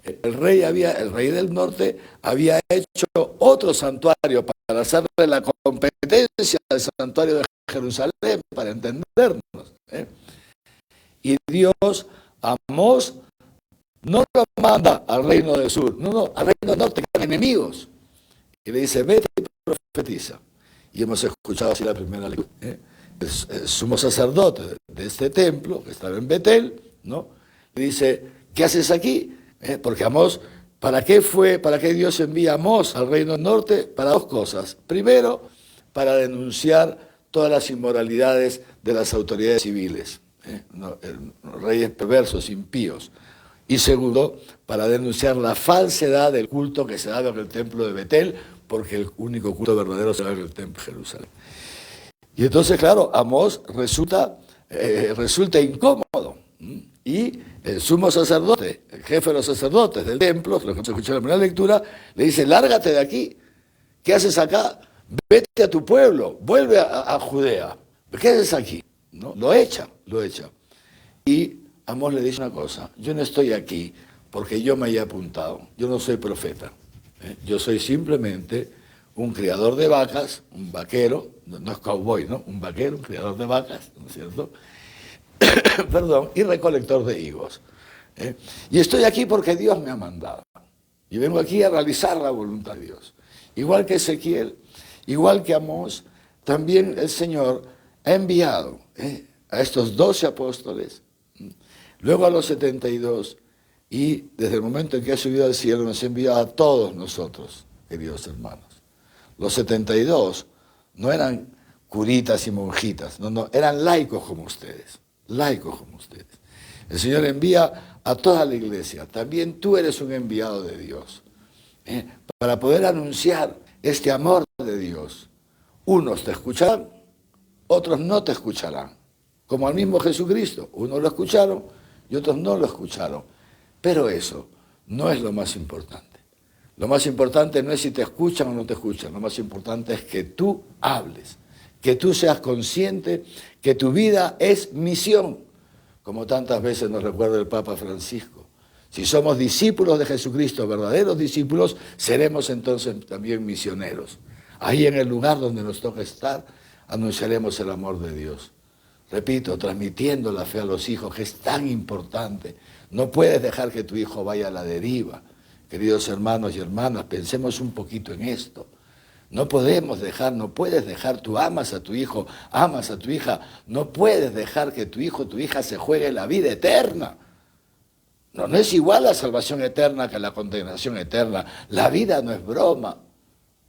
el rey del norte había hecho otro santuario para hacerle la competencia al santuario de Jerusalén, para entendernos. Y Dios, Amós, no lo manda al reino del sur, no, al reino del norte, que eran enemigos. Y le dice, vete y profetiza. Y hemos escuchado así la primera lectura. El sumo sacerdote de este templo, que estaba en Betel, ¿no? Le dice, ¿qué haces aquí? Porque Amós, ¿para qué Dios envía a Amós al reino del norte? Para dos cosas. Primero, para denunciar todas las inmoralidades de las autoridades civiles, reyes perversos, impíos. Y segundo, para denunciar la falsedad del culto que se daba en el templo de Betel, porque el único culto verdadero se daba en el templo de Jerusalén. Y entonces, claro, Amós resulta incómodo. Y el sumo sacerdote, el jefe de los sacerdotes del templo, lo que se escuchó en la primera lectura, le dice, lárgate de aquí. ¿Qué haces acá? Vete a tu pueblo, vuelve a Judea. ¿Qué haces aquí? ¿No? Lo echa. Y Amós le dice una cosa, yo no estoy aquí porque yo me haya apuntado, yo no soy profeta, yo soy simplemente un criador de vacas, un vaquero, no es cowboy, ¿no? Un vaquero, un criador de vacas, ¿no es cierto? Perdón, y recolector de higos. Y estoy aquí porque Dios me ha mandado. Y vengo aquí a realizar la voluntad de Dios. Igual que Ezequiel, igual que Amós, también el Señor ha enviado a estos 12 apóstoles, luego a los 72, y desde el momento en que ha subido al cielo nos ha enviado a todos nosotros, queridos hermanos. Los 72 no eran curitas y monjitas, no, eran laicos como ustedes. El Señor envía a toda la iglesia. También tú eres un enviado de Dios, para poder anunciar este amor de Dios. Unos te escucharán, otros no te escucharán. Como al mismo Jesucristo, unos lo escucharon y otros no lo escucharon. Pero eso no es lo más importante. Lo más importante no es si te escuchan o no te escuchan. Lo más importante es que tú hables, que tú seas consciente que tu vida es misión, como tantas veces nos recuerda el Papa Francisco. Si somos discípulos de Jesucristo, verdaderos discípulos, seremos entonces también misioneros. Ahí en el lugar donde nos toca estar, anunciaremos el amor de Dios. Repito, transmitiendo la fe a los hijos, que es tan importante. No puedes dejar que tu hijo vaya a la deriva. Queridos hermanos y hermanas, pensemos un poquito en esto. No puedes dejar, tú amas a tu hijo, amas a tu hija, no puedes dejar que tu hijo o tu hija se juegue la vida eterna. No es igual la salvación eterna que la condenación eterna. La vida no es broma.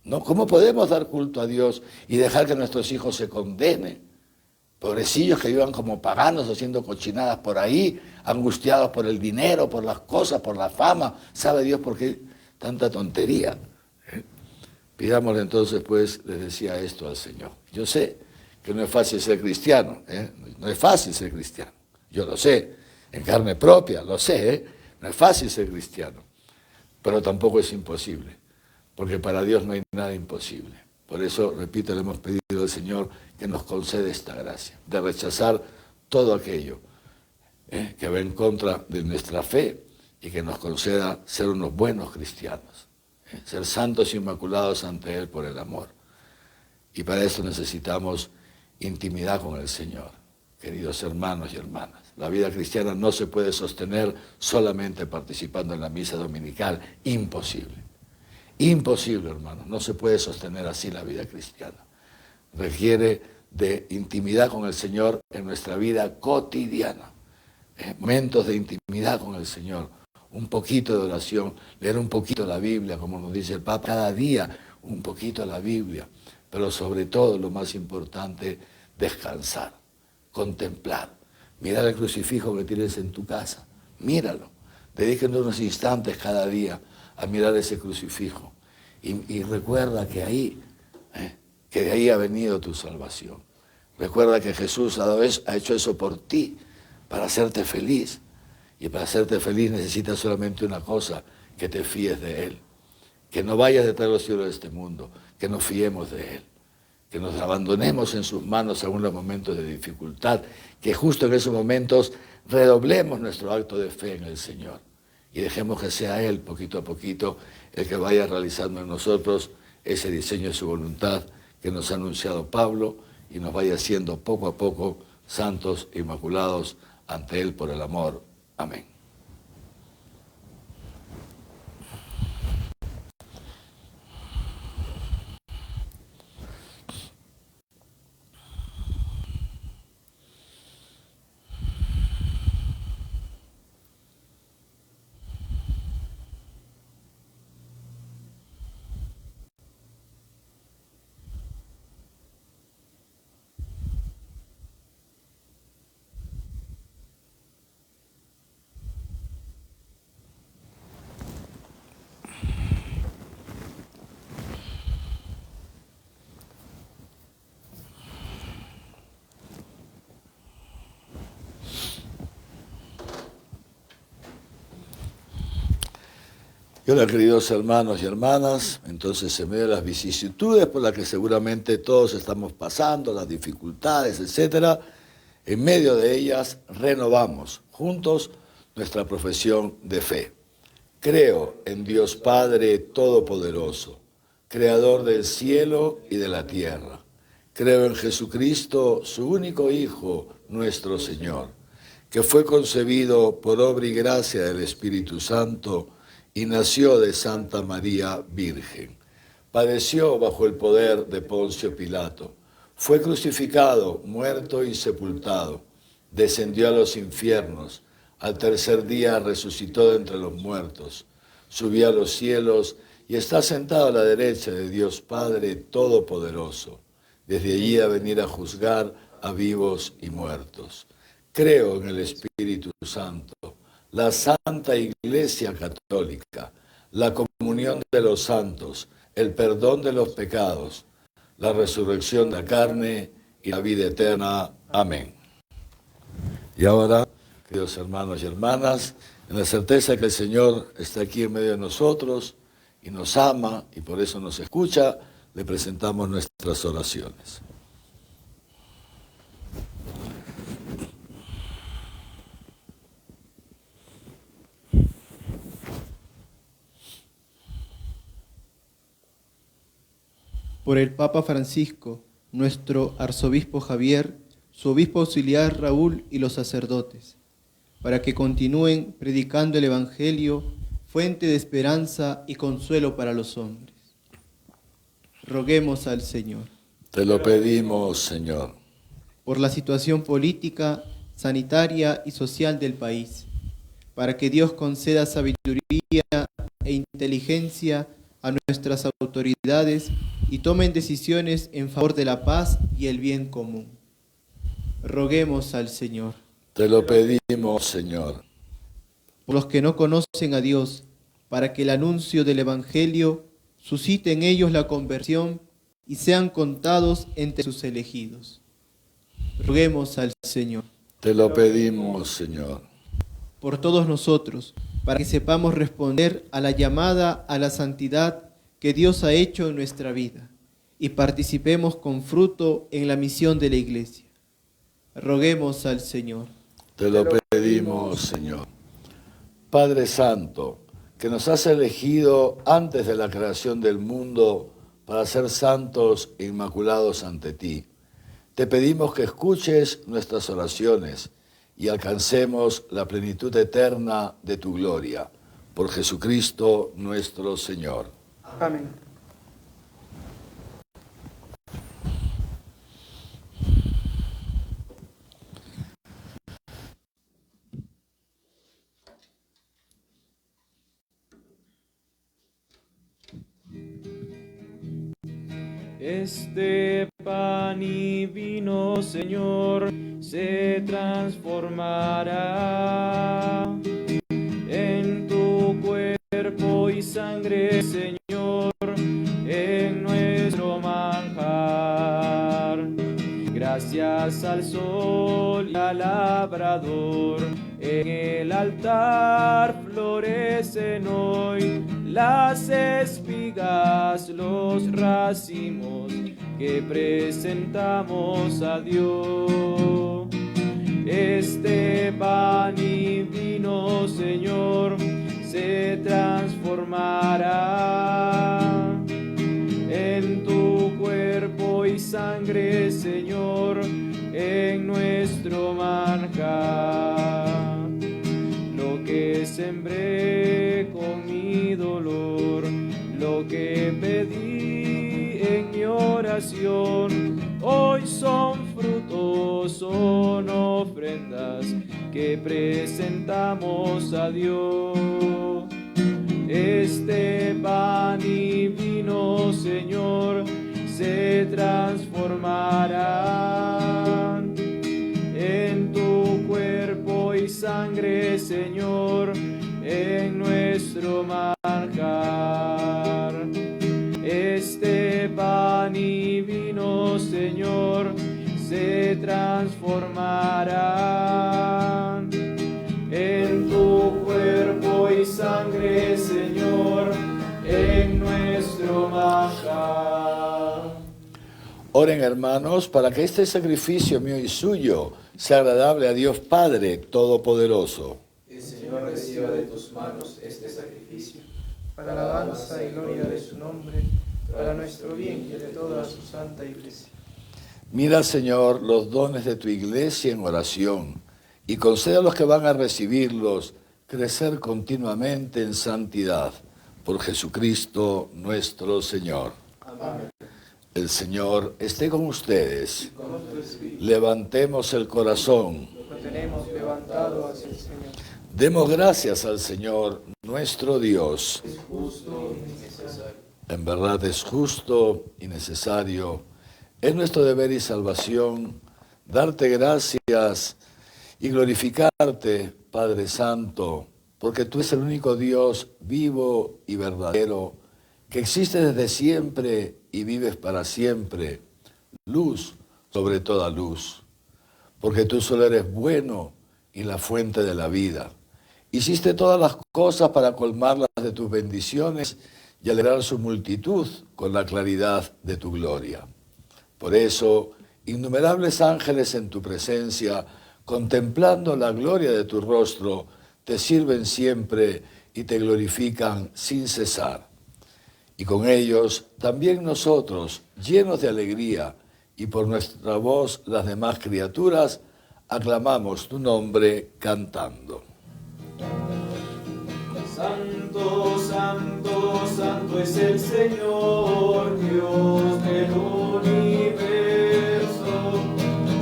¿No? ¿Cómo podemos dar culto a Dios y dejar que nuestros hijos se condenen? Pobrecillos que vivan como paganos haciendo cochinadas por ahí, angustiados por el dinero, por las cosas, por la fama. ¿Sabe Dios por qué tanta tontería? Pidámosle entonces, pues, les decía esto al Señor. Yo sé que no es fácil ser cristiano, no es fácil ser cristiano. Yo lo sé, en carne propia, lo sé, no es fácil ser cristiano. Pero tampoco es imposible, porque para Dios no hay nada imposible. Por eso, repito, le hemos pedido al Señor que nos concede esta gracia, de rechazar todo aquello que va en contra de nuestra fe y que nos conceda ser unos buenos cristianos, ser santos e inmaculados ante Él por el amor. Y para eso necesitamos intimidad con el Señor, queridos hermanos y hermanas. La vida cristiana no se puede sostener solamente participando en la misa dominical, imposible. Imposible, hermanos, no se puede sostener así la vida cristiana. Requiere de intimidad con el Señor en nuestra vida cotidiana. Momentos de intimidad con el Señor, un poquito de oración, leer un poquito la Biblia, como nos dice el Papa, cada día un poquito la Biblia, pero sobre todo lo más importante, descansar, contemplar, mirar el crucifijo que tienes en tu casa, míralo, dedíquenle unos instantes cada día a mirar ese crucifijo y recuerda que de ahí ha venido tu salvación. Recuerda que Jesús ha hecho eso por ti, para hacerte feliz. Y para hacerte feliz necesitas solamente una cosa, que te fíes de Él. que no vayas detrás de los cielos de este mundo, que nos fiemos de Él, que nos abandonemos en sus manos aún en los momentos de dificultad, que justo en esos momentos redoblemos nuestro acto de fe en el Señor y dejemos que sea Él, poquito a poquito, el que vaya realizando en nosotros ese diseño de su voluntad que nos ha anunciado Pablo y nos vaya haciendo poco a poco santos e inmaculados ante Él por el amor. Amén. Y ahora, queridos hermanos y hermanas, entonces en medio de las vicisitudes por las que seguramente todos estamos pasando, las dificultades, etcétera, en medio de ellas renovamos juntos nuestra profesión de fe. Creo en Dios Padre Todopoderoso, Creador del cielo y de la tierra. Creo en Jesucristo, su único Hijo, nuestro Señor, que fue concebido por obra y gracia del Espíritu Santo y nació de Santa María Virgen. Padeció bajo el poder de Poncio Pilato. Fue crucificado, muerto y sepultado. Descendió a los infiernos. Al tercer día resucitó de entre los muertos. Subió a los cielos y está sentado a la derecha de Dios Padre Todopoderoso. Desde allí a venir a juzgar a vivos y muertos. Creo en el Espíritu Santo, la Santa Iglesia Católica, la comunión de los santos, el perdón de los pecados, la resurrección de la carne y la vida eterna. Amén. Y ahora, queridos hermanos y hermanas, en la certeza de que el Señor está aquí en medio de nosotros y nos ama y por eso nos escucha, le presentamos nuestras oraciones. Por el Papa Francisco, nuestro arzobispo Javier, su obispo auxiliar Raúl y los sacerdotes, para que continúen predicando el Evangelio, fuente de esperanza y consuelo para los hombres. Roguemos al Señor. Te lo pedimos, Señor. Por la situación política, sanitaria y social del país, para que Dios conceda sabiduría e inteligencia a nuestras autoridades y tomen decisiones en favor de la paz y el bien común. Roguemos al Señor. Te lo pedimos, Señor. Por los que no conocen a Dios, para que el anuncio del Evangelio suscite en ellos la conversión y sean contados entre sus elegidos. Roguemos al Señor. Te lo pedimos, Señor. Por todos nosotros, para que sepamos responder a la llamada a la santidad que Dios ha hecho en nuestra vida y participemos con fruto en la misión de la Iglesia. Roguemos al Señor. Te lo pedimos, Señor. Padre Santo, que nos has elegido antes de la creación del mundo para ser santos e inmaculados ante ti, te pedimos que escuches nuestras oraciones y alcancemos la plenitud eterna de tu gloria. Por Jesucristo nuestro Señor. Amén. Este pan y vino, Señor, se transformará en tu cuerpo y sangre, Señor, en nuestro manjar. Gracias al sol y a la labrador. En el altar florecen hoy las espigas, los racimos que presentamos a Dios. Este pan y vino, Señor, se transformará en tu cuerpo y sangre, Señor, en nuestro manjar. Lo que sembré con mi dolor, lo que pedí en mi oración, hoy son frutos, son ofrendas que presentamos a Dios. Este pan y vino, Señor, se transformarán en tu cuerpo y sangre, Señor, en nuestro manjar. Este pan y vino, Señor, se transformarán en tu cuerpo y sangre, Señor, en nuestro manjar. Oren, hermanos, para que este sacrificio mío y suyo sea agradable a Dios Padre Todopoderoso. El Señor reciba de tus manos este sacrificio, para la alabanza y gloria de su nombre, para nuestro bien y el de toda su santa iglesia. Mira, Señor, los dones de tu iglesia en oración y concede a los que van a recibirlos crecer continuamente en santidad. Por Jesucristo nuestro Señor. Amén. El Señor esté con ustedes. Levantemos el corazón. Lo tenemos levantado hacia el Señor. Demos gracias al Señor nuestro Dios. Es justo y necesario. En verdad es justo y necesario. Es nuestro deber y salvación darte gracias y glorificarte, Padre Santo, porque tú eres el único Dios vivo y verdadero, que existe desde siempre y vives para siempre, luz sobre toda luz, porque tú solo eres bueno y la fuente de la vida. Hiciste todas las cosas para colmarlas de tus bendiciones y alegrar su multitud con la claridad de tu gloria. Por eso, innumerables ángeles en tu presencia, contemplando la gloria de tu rostro, te sirven siempre y te glorifican sin cesar. Y con ellos también nosotros, llenos de alegría, y por nuestra voz las demás criaturas, aclamamos tu nombre cantando. Santo, santo, santo es el Señor, Dios del universo.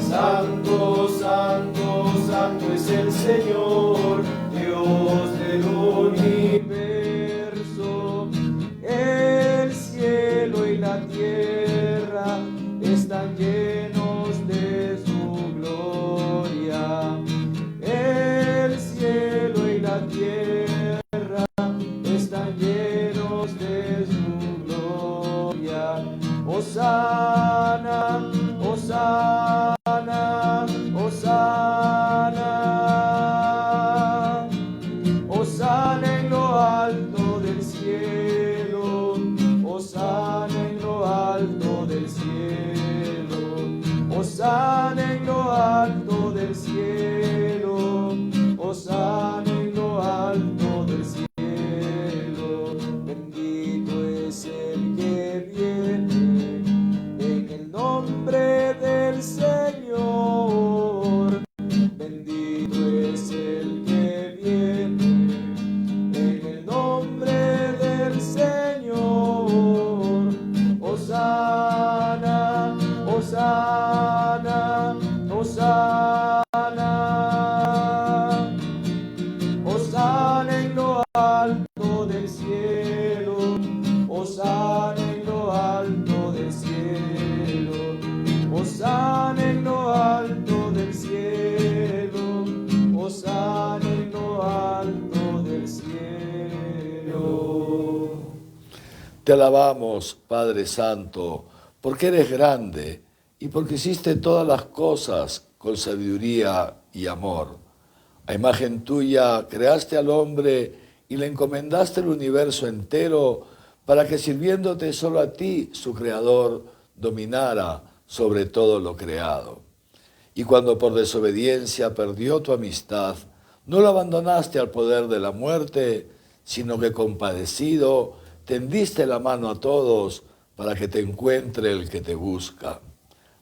Santo, santo, santo es el Señor, Dios del universo. El cielo y la tierra están llenos de su gloria. El cielo y la tierra están llenos de su gloria. Hosana, hosana, hosana. Hosana en lo alto del cielo. Hosana en lo alto del cielo. Hosana en lo alto del cielo. Hosana en lo alto del cielo. Bendito es el que viene en el nombre del Señor. Bendito es el que viene en el nombre del Señor. Hosana, hosana, hosana. Hosana en lo alto del cielo. Hosana en lo alto del cielo. Hosana en lo alto del cielo. Hosana en lo alto del cielo. Te alabamos, Padre Santo, porque eres grande y porque hiciste todas las cosas con sabiduría y amor. A imagen tuya creaste al hombre y le encomendaste el universo entero para que sirviéndote solo a ti, su creador, dominara sobre todo lo creado. Y cuando por desobediencia perdió tu amistad, no lo abandonaste al poder de la muerte, sino que compadecido tendiste la mano a todos para que te encuentre el que te busca.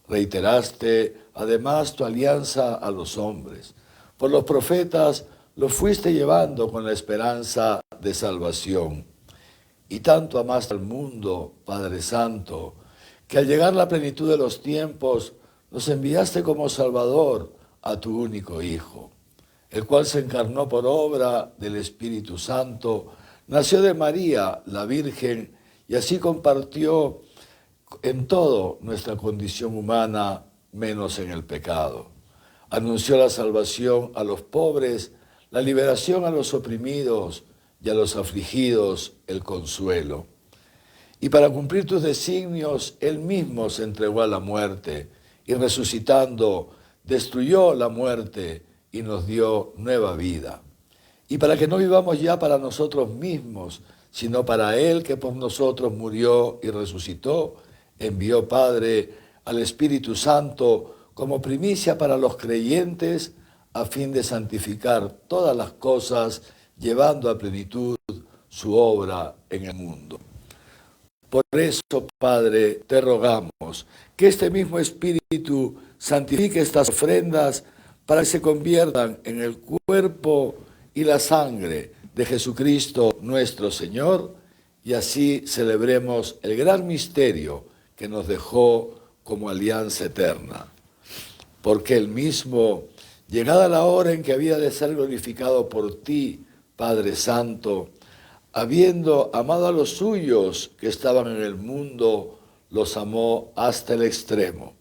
Reiteraste además tu alianza a los hombres. Por los profetas los fuiste llevando con la esperanza de salvación. Y tanto amaste al mundo, Padre Santo, que al llegar la plenitud de los tiempos, nos enviaste como Salvador a tu único Hijo, el cual se encarnó por obra del Espíritu Santo, nació de María, la Virgen, y así compartió en todo nuestra condición humana, menos en el pecado. Anunció la salvación a los pobres, la liberación a los oprimidos y a los afligidos el consuelo. Y para cumplir tus designios, Él mismo se entregó a la muerte y resucitando, destruyó la muerte y nos dio nueva vida. Y para que no vivamos ya para nosotros mismos, sino para Él que por nosotros murió y resucitó, envió, Padre, al Espíritu Santo como primicia para los creyentes, a fin de santificar todas las cosas, llevando a plenitud su obra en el mundo. Por eso, Padre, te rogamos que este mismo Espíritu santifique estas ofrendas para que se conviertan en el cuerpo y la sangre de Jesucristo nuestro Señor, y así celebremos el gran misterio que nos dejó como alianza eterna. Porque Él mismo, llegada la hora en que había de ser glorificado por ti, Padre Santo, habiendo amado a los suyos que estaban en el mundo, los amó hasta el extremo.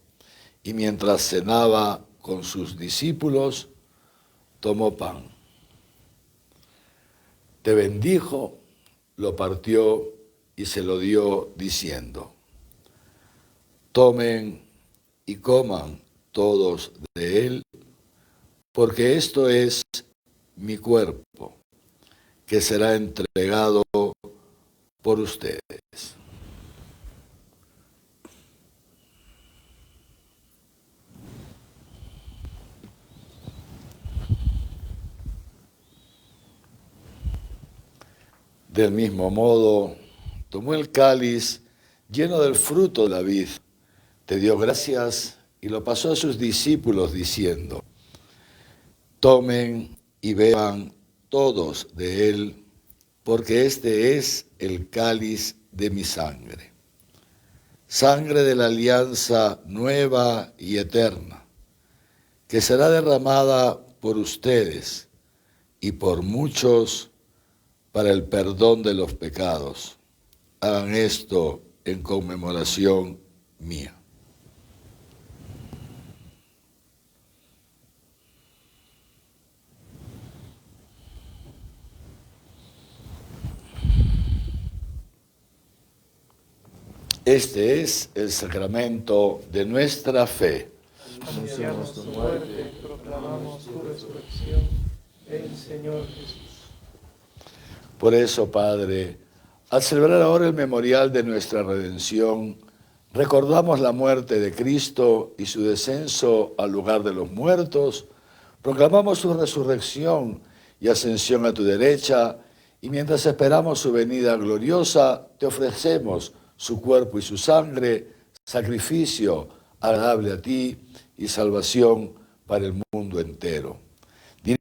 Y mientras cenaba con sus discípulos, tomó pan. Te bendijo, lo partió y se lo dio diciendo: tomen y coman todos de él, porque esto es mi cuerpo, que será entregado por ustedes. Del mismo modo, tomó el cáliz lleno del fruto de la vid, te dio gracias y lo pasó a sus discípulos diciendo: tomen y beban todos de él, porque este es el cáliz de mi sangre, sangre de la alianza nueva y eterna, que será derramada por ustedes y por muchos para el perdón de los pecados. Hagan esto en conmemoración mía. Este es el sacramento de nuestra fe. Anunciamos tu muerte, proclamamos tu resurrección. Ven, Señor Jesús. Por eso, Padre, al celebrar ahora el memorial de nuestra redención, recordamos la muerte de Cristo y su descenso al lugar de los muertos, proclamamos su resurrección y ascensión a tu derecha, y mientras esperamos su venida gloriosa, te ofrecemos su cuerpo y su sangre, sacrificio agradable a ti y salvación para el mundo entero.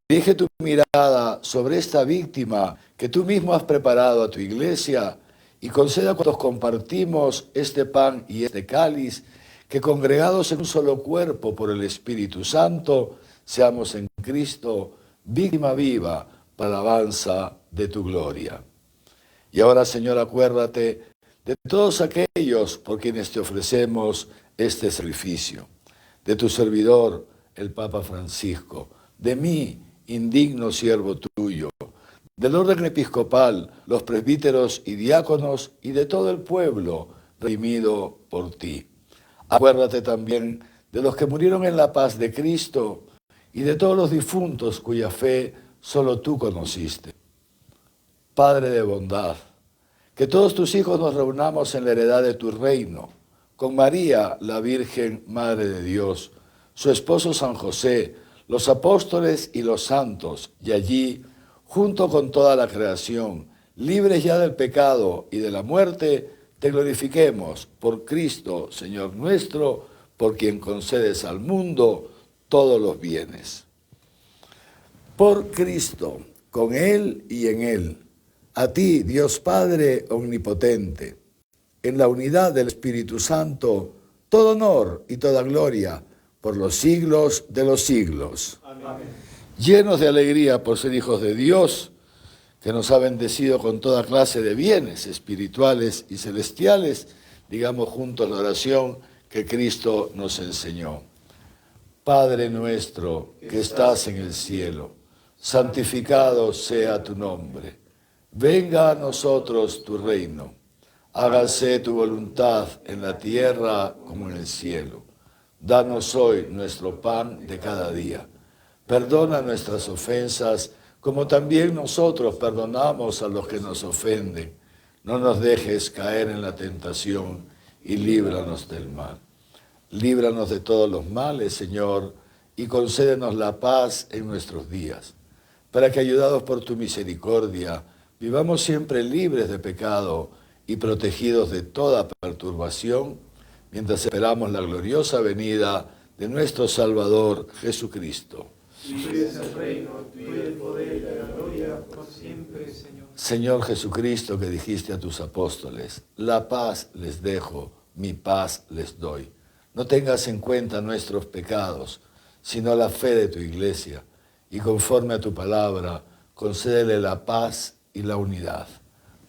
Dirige tu mirada sobre esta víctima que tú mismo has preparado a tu iglesia y conceda a cuantos compartimos este pan y este cáliz, que congregados en un solo cuerpo por el Espíritu Santo, seamos en Cristo víctima viva para la alabanza de tu gloria. Y ahora, Señor, acuérdate de todos aquellos por quienes te ofrecemos este sacrificio, de tu servidor, el Papa Francisco, de mí, indigno siervo tuyo, del orden episcopal, los presbíteros y diáconos, y de todo el pueblo redimido por ti. Acuérdate también de los que murieron en la paz de Cristo, y de todos los difuntos cuya fe solo tú conociste. Padre de bondad, que todos tus hijos nos reunamos en la heredad de tu reino, con María, la Virgen Madre de Dios, su esposo San José, los apóstoles y los santos, y allí, junto con toda la creación, libres ya del pecado y de la muerte, te glorifiquemos por Cristo, Señor nuestro, por quien concedes al mundo todos los bienes. Por Cristo, con Él y en Él, a ti, Dios Padre omnipotente, en la unidad del Espíritu Santo, todo honor y toda gloria por los siglos de los siglos. Amén. Llenos de alegría por ser hijos de Dios, que nos ha bendecido con toda clase de bienes espirituales y celestiales, digamos juntos la oración que Cristo nos enseñó. Padre nuestro que estás en el cielo, santificado sea tu nombre. Venga a nosotros tu reino. Hágase tu voluntad en la tierra como en el cielo. Danos hoy nuestro pan de cada día. Perdona nuestras ofensas, como también nosotros perdonamos a los que nos ofenden. No nos dejes caer en la tentación y líbranos del mal. Líbranos de todos los males, Señor, y concédenos la paz en nuestros días, para que, ayudados por tu misericordia, vivamos siempre libres de pecado y protegidos de toda perturbación, mientras esperamos la gloriosa venida de nuestro Salvador Jesucristo. Tuyo es el reino, tuyo el poder y la gloria por siempre, Señor. Señor Jesucristo, que dijiste a tus apóstoles, la paz les dejo, mi paz les doy. No tengas en cuenta nuestros pecados, sino la fe de tu iglesia, y conforme a tu palabra, concédele la paz y la unidad.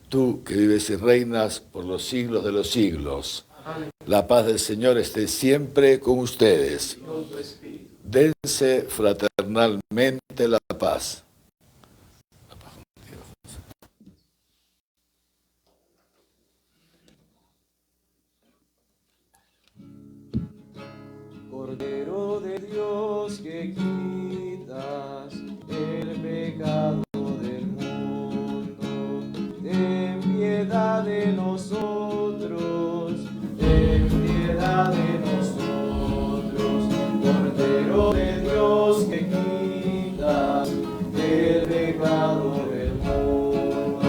Tú que vives y reinas por los siglos de los siglos. Amén. La paz del Señor esté siempre con ustedes. Y con tu espíritu. Dense fraternalmente la paz. Cordero de Dios que quitas el pecado del mundo, ten piedad de nosotros, ten piedad de nosotros. Cordero de Dios que quitas el pecado del mundo,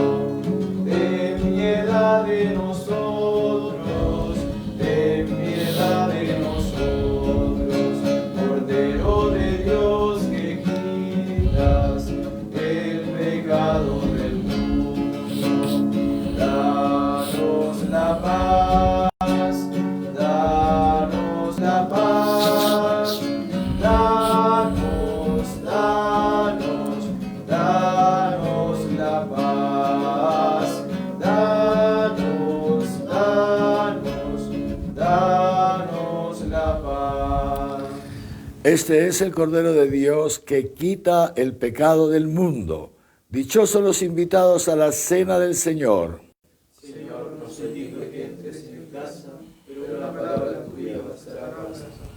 ten piedad de nosotros, ten piedad de nosotros. Cordero de Dios que quitas el pecado del mundo, danos la paz, danos la paz, danos, danos, danos la paz, danos, danos, danos la paz. Este es el Cordero de Dios que quita el pecado del mundo. Dichosos los invitados a la cena del Señor. Señor, no soy digno de que entres en mi casa, pero la palabra tuya bastará para sanar.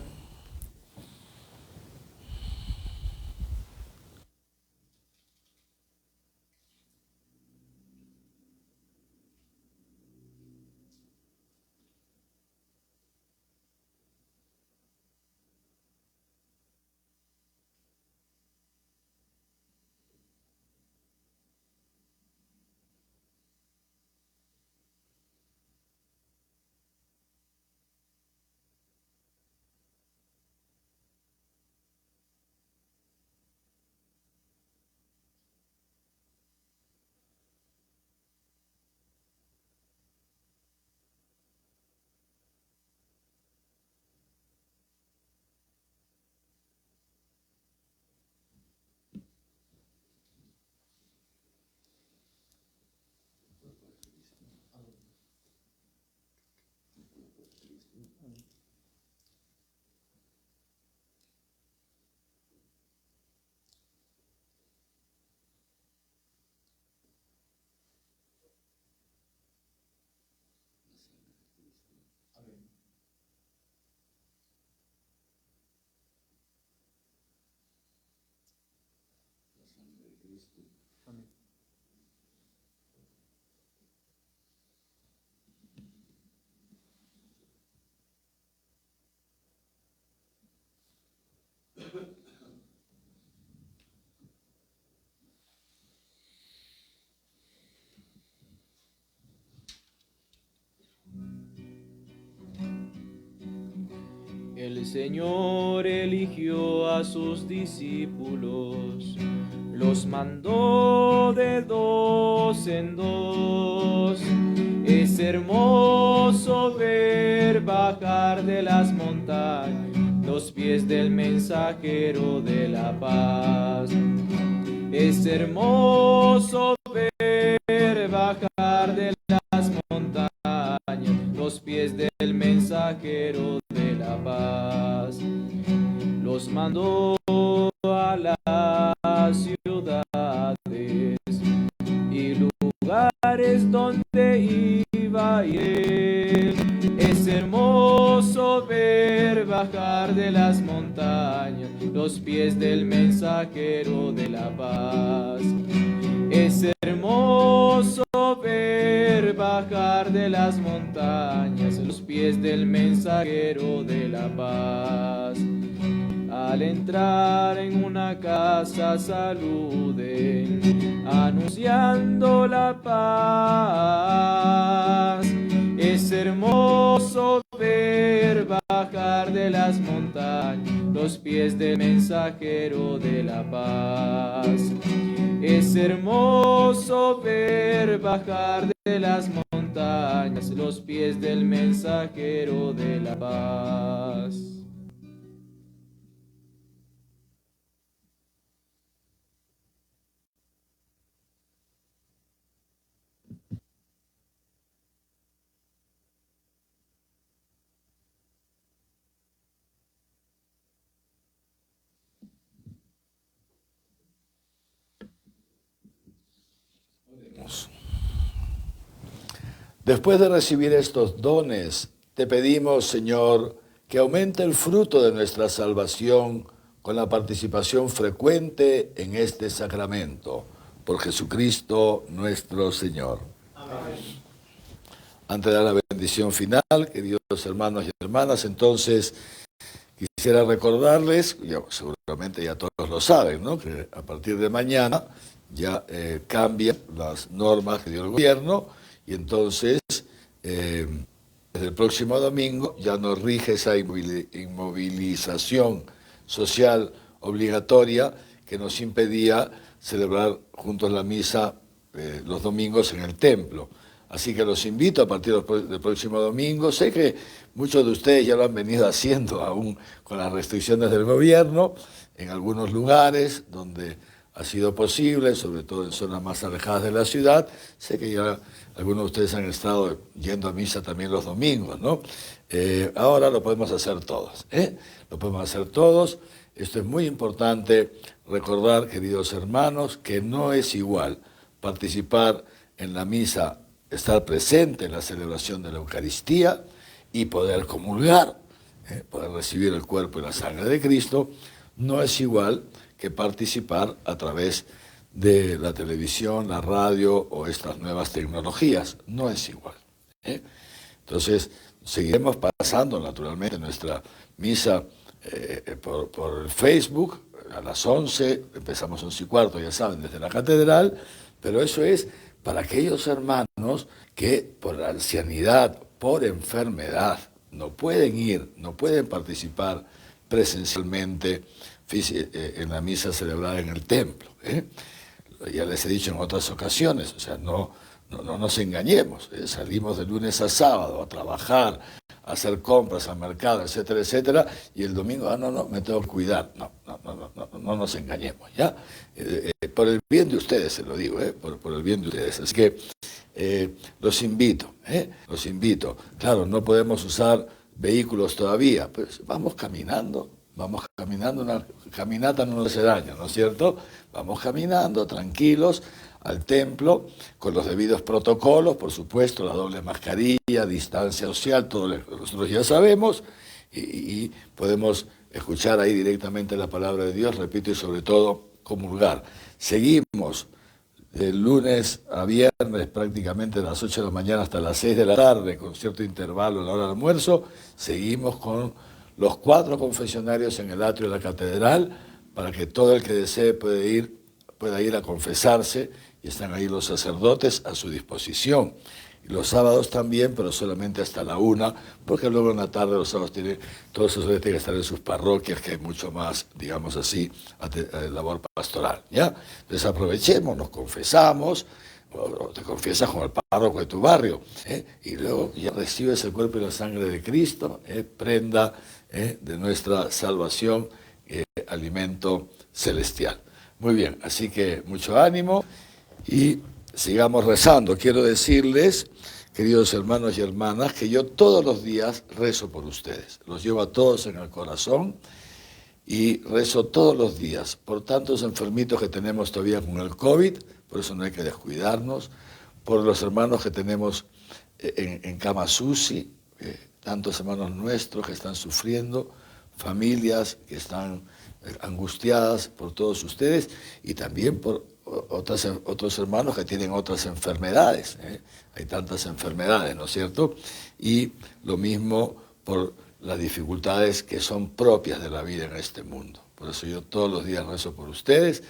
El Señor eligió a sus discípulos, los mandó de dos en dos. Es hermoso ver bajar de las montañas los pies del mensajero de la paz. Es hermoso ver bajar de las montañas los pies del mensajero de la paz. Los mandó a las ciudades y lugares donde iba él. Es hermoso ver bajar de las montañas los pies del mensajero de la paz. Es hermoso ver bajar de las montañas los pies del mensajero de la paz. Al entrar en una casa saluden, anunciando la paz. Es hermoso ver bajar de las montañas los pies del mensajero de la paz. Es hermoso ver bajar de las montañas los pies del mensajero de la paz. Después de recibir estos dones, te pedimos, Señor, que aumente el fruto de nuestra salvación con la participación frecuente en este sacramento. Por Jesucristo nuestro Señor. Amén. Antes de dar la bendición final, queridos hermanos y hermanas, entonces quisiera recordarles, seguramente ya todos lo saben, ¿no?, que a partir de mañana ya cambian las normas que dio el gobierno y entonces desde el próximo domingo ya no rige esa inmovilización social obligatoria que nos impedía celebrar juntos la misa los domingos en el templo. Así que los invito a partir del próximo domingo. Sé que muchos de ustedes ya lo han venido haciendo aún con las restricciones del gobierno en algunos lugares donde ha sido posible, sobre todo en zonas más alejadas de la ciudad. Sé que ya algunos de ustedes han estado yendo a misa también los domingos, ¿no? Ahora lo podemos hacer todos, Lo podemos hacer todos. Esto es muy importante recordar, queridos hermanos, que no es igual participar en la misa, estar presente en la celebración de la Eucaristía y poder comulgar, poder recibir el cuerpo y la sangre de Cristo, no es igual que participar a través de la televisión, la radio o estas nuevas tecnologías. No es igual. Entonces, seguiremos pasando naturalmente nuestra misa por el Facebook a las 11, empezamos 11:15, ya saben, desde la catedral, pero eso es para aquellos hermanos que por ancianidad, por enfermedad, no pueden ir, no pueden participar presencialmente en la misa celebrada en el templo. Ya les he dicho en otras ocasiones, o sea, no nos engañemos, salimos de lunes a sábado a trabajar, a hacer compras al mercado, etcétera, etcétera, y el domingo, no, me tengo que cuidar. No nos engañemos, ¿ya? Por el bien de ustedes, se lo digo, por el bien de ustedes. Así que los invito. Claro, no podemos usar vehículos todavía, pues vamos caminando, una caminata no nos hace daño, ¿no es cierto? Vamos caminando, tranquilos, al templo, con los debidos protocolos, por supuesto, la doble mascarilla, distancia social, todo lo que nosotros ya sabemos, y podemos escuchar ahí directamente la palabra de Dios, repito, y sobre todo comulgar. Seguimos de lunes a viernes prácticamente de las 8 de la mañana hasta las 6 de la tarde, con cierto intervalo en la hora del almuerzo. Seguimos con los 4 confesionarios en el atrio de la catedral, para que todo el que desee pueda ir a confesarse, y están ahí los sacerdotes a su disposición. Y los sábados también, pero solamente hasta la 1, porque luego en la tarde los sábados todos los sacerdotes tienen que estar en sus parroquias, que hay mucho más, digamos así, labor pastoral, ¿ya? Entonces aprovechemos, nos confesamos, o te confiesas con el párroco de tu barrio, y luego ya recibes el cuerpo y la sangre de Cristo, prenda de nuestra salvación, alimento celestial. Muy bien, así que mucho ánimo y sigamos rezando. Quiero decirles, queridos hermanos y hermanas, que yo todos los días rezo por ustedes. Los llevo a todos en el corazón y rezo todos los días por tantos enfermitos que tenemos todavía con el COVID, por eso no hay que descuidarnos, por los hermanos que tenemos en camas UCI, tantos hermanos nuestros que están sufriendo, familias que están angustiadas por todos ustedes, y también por otros hermanos que tienen otras enfermedades. Hay tantas enfermedades, ¿no es cierto? Y lo mismo por las dificultades que son propias de la vida en este mundo. Por eso yo todos los días rezo por ustedes.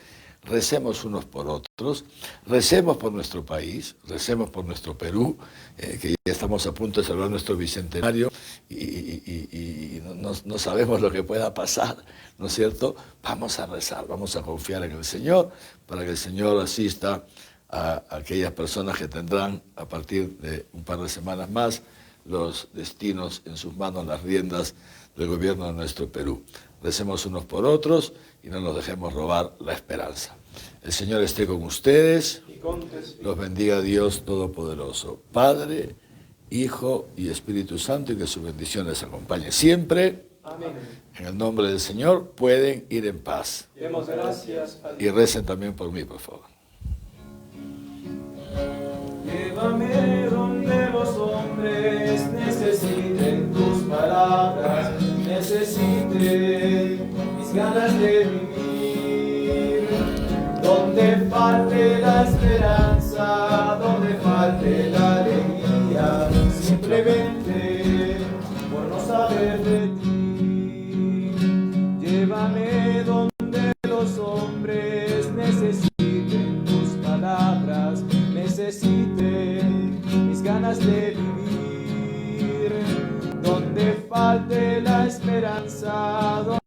Recemos unos por otros, recemos por nuestro país, recemos por nuestro Perú, que ya estamos a punto de celebrar nuestro bicentenario y no sabemos lo que pueda pasar, ¿no es cierto? Vamos a rezar, vamos a confiar en el Señor, para que el Señor asista a aquellas personas que tendrán a partir de un par de semanas más los destinos en sus manos, las riendas del gobierno de nuestro Perú. Recemos unos por otros y no nos dejemos robar la esperanza. El Señor esté con ustedes, los bendiga Dios Todopoderoso, Padre, Hijo y Espíritu Santo, y que su bendición les acompañe siempre. Amén. En el nombre del Señor pueden ir en paz. Demos gracias a Dios. Y recen también por mí, por favor. Llévame donde los hombres necesiten tus palabras, necesiten mis ganas de vivir, donde falte la esperanza, donde falte la alegría, simplemente por no saber de ti. Llévame donde los hombres necesiten tus palabras, necesiten mis ganas de vivir, donde falte la esperanza.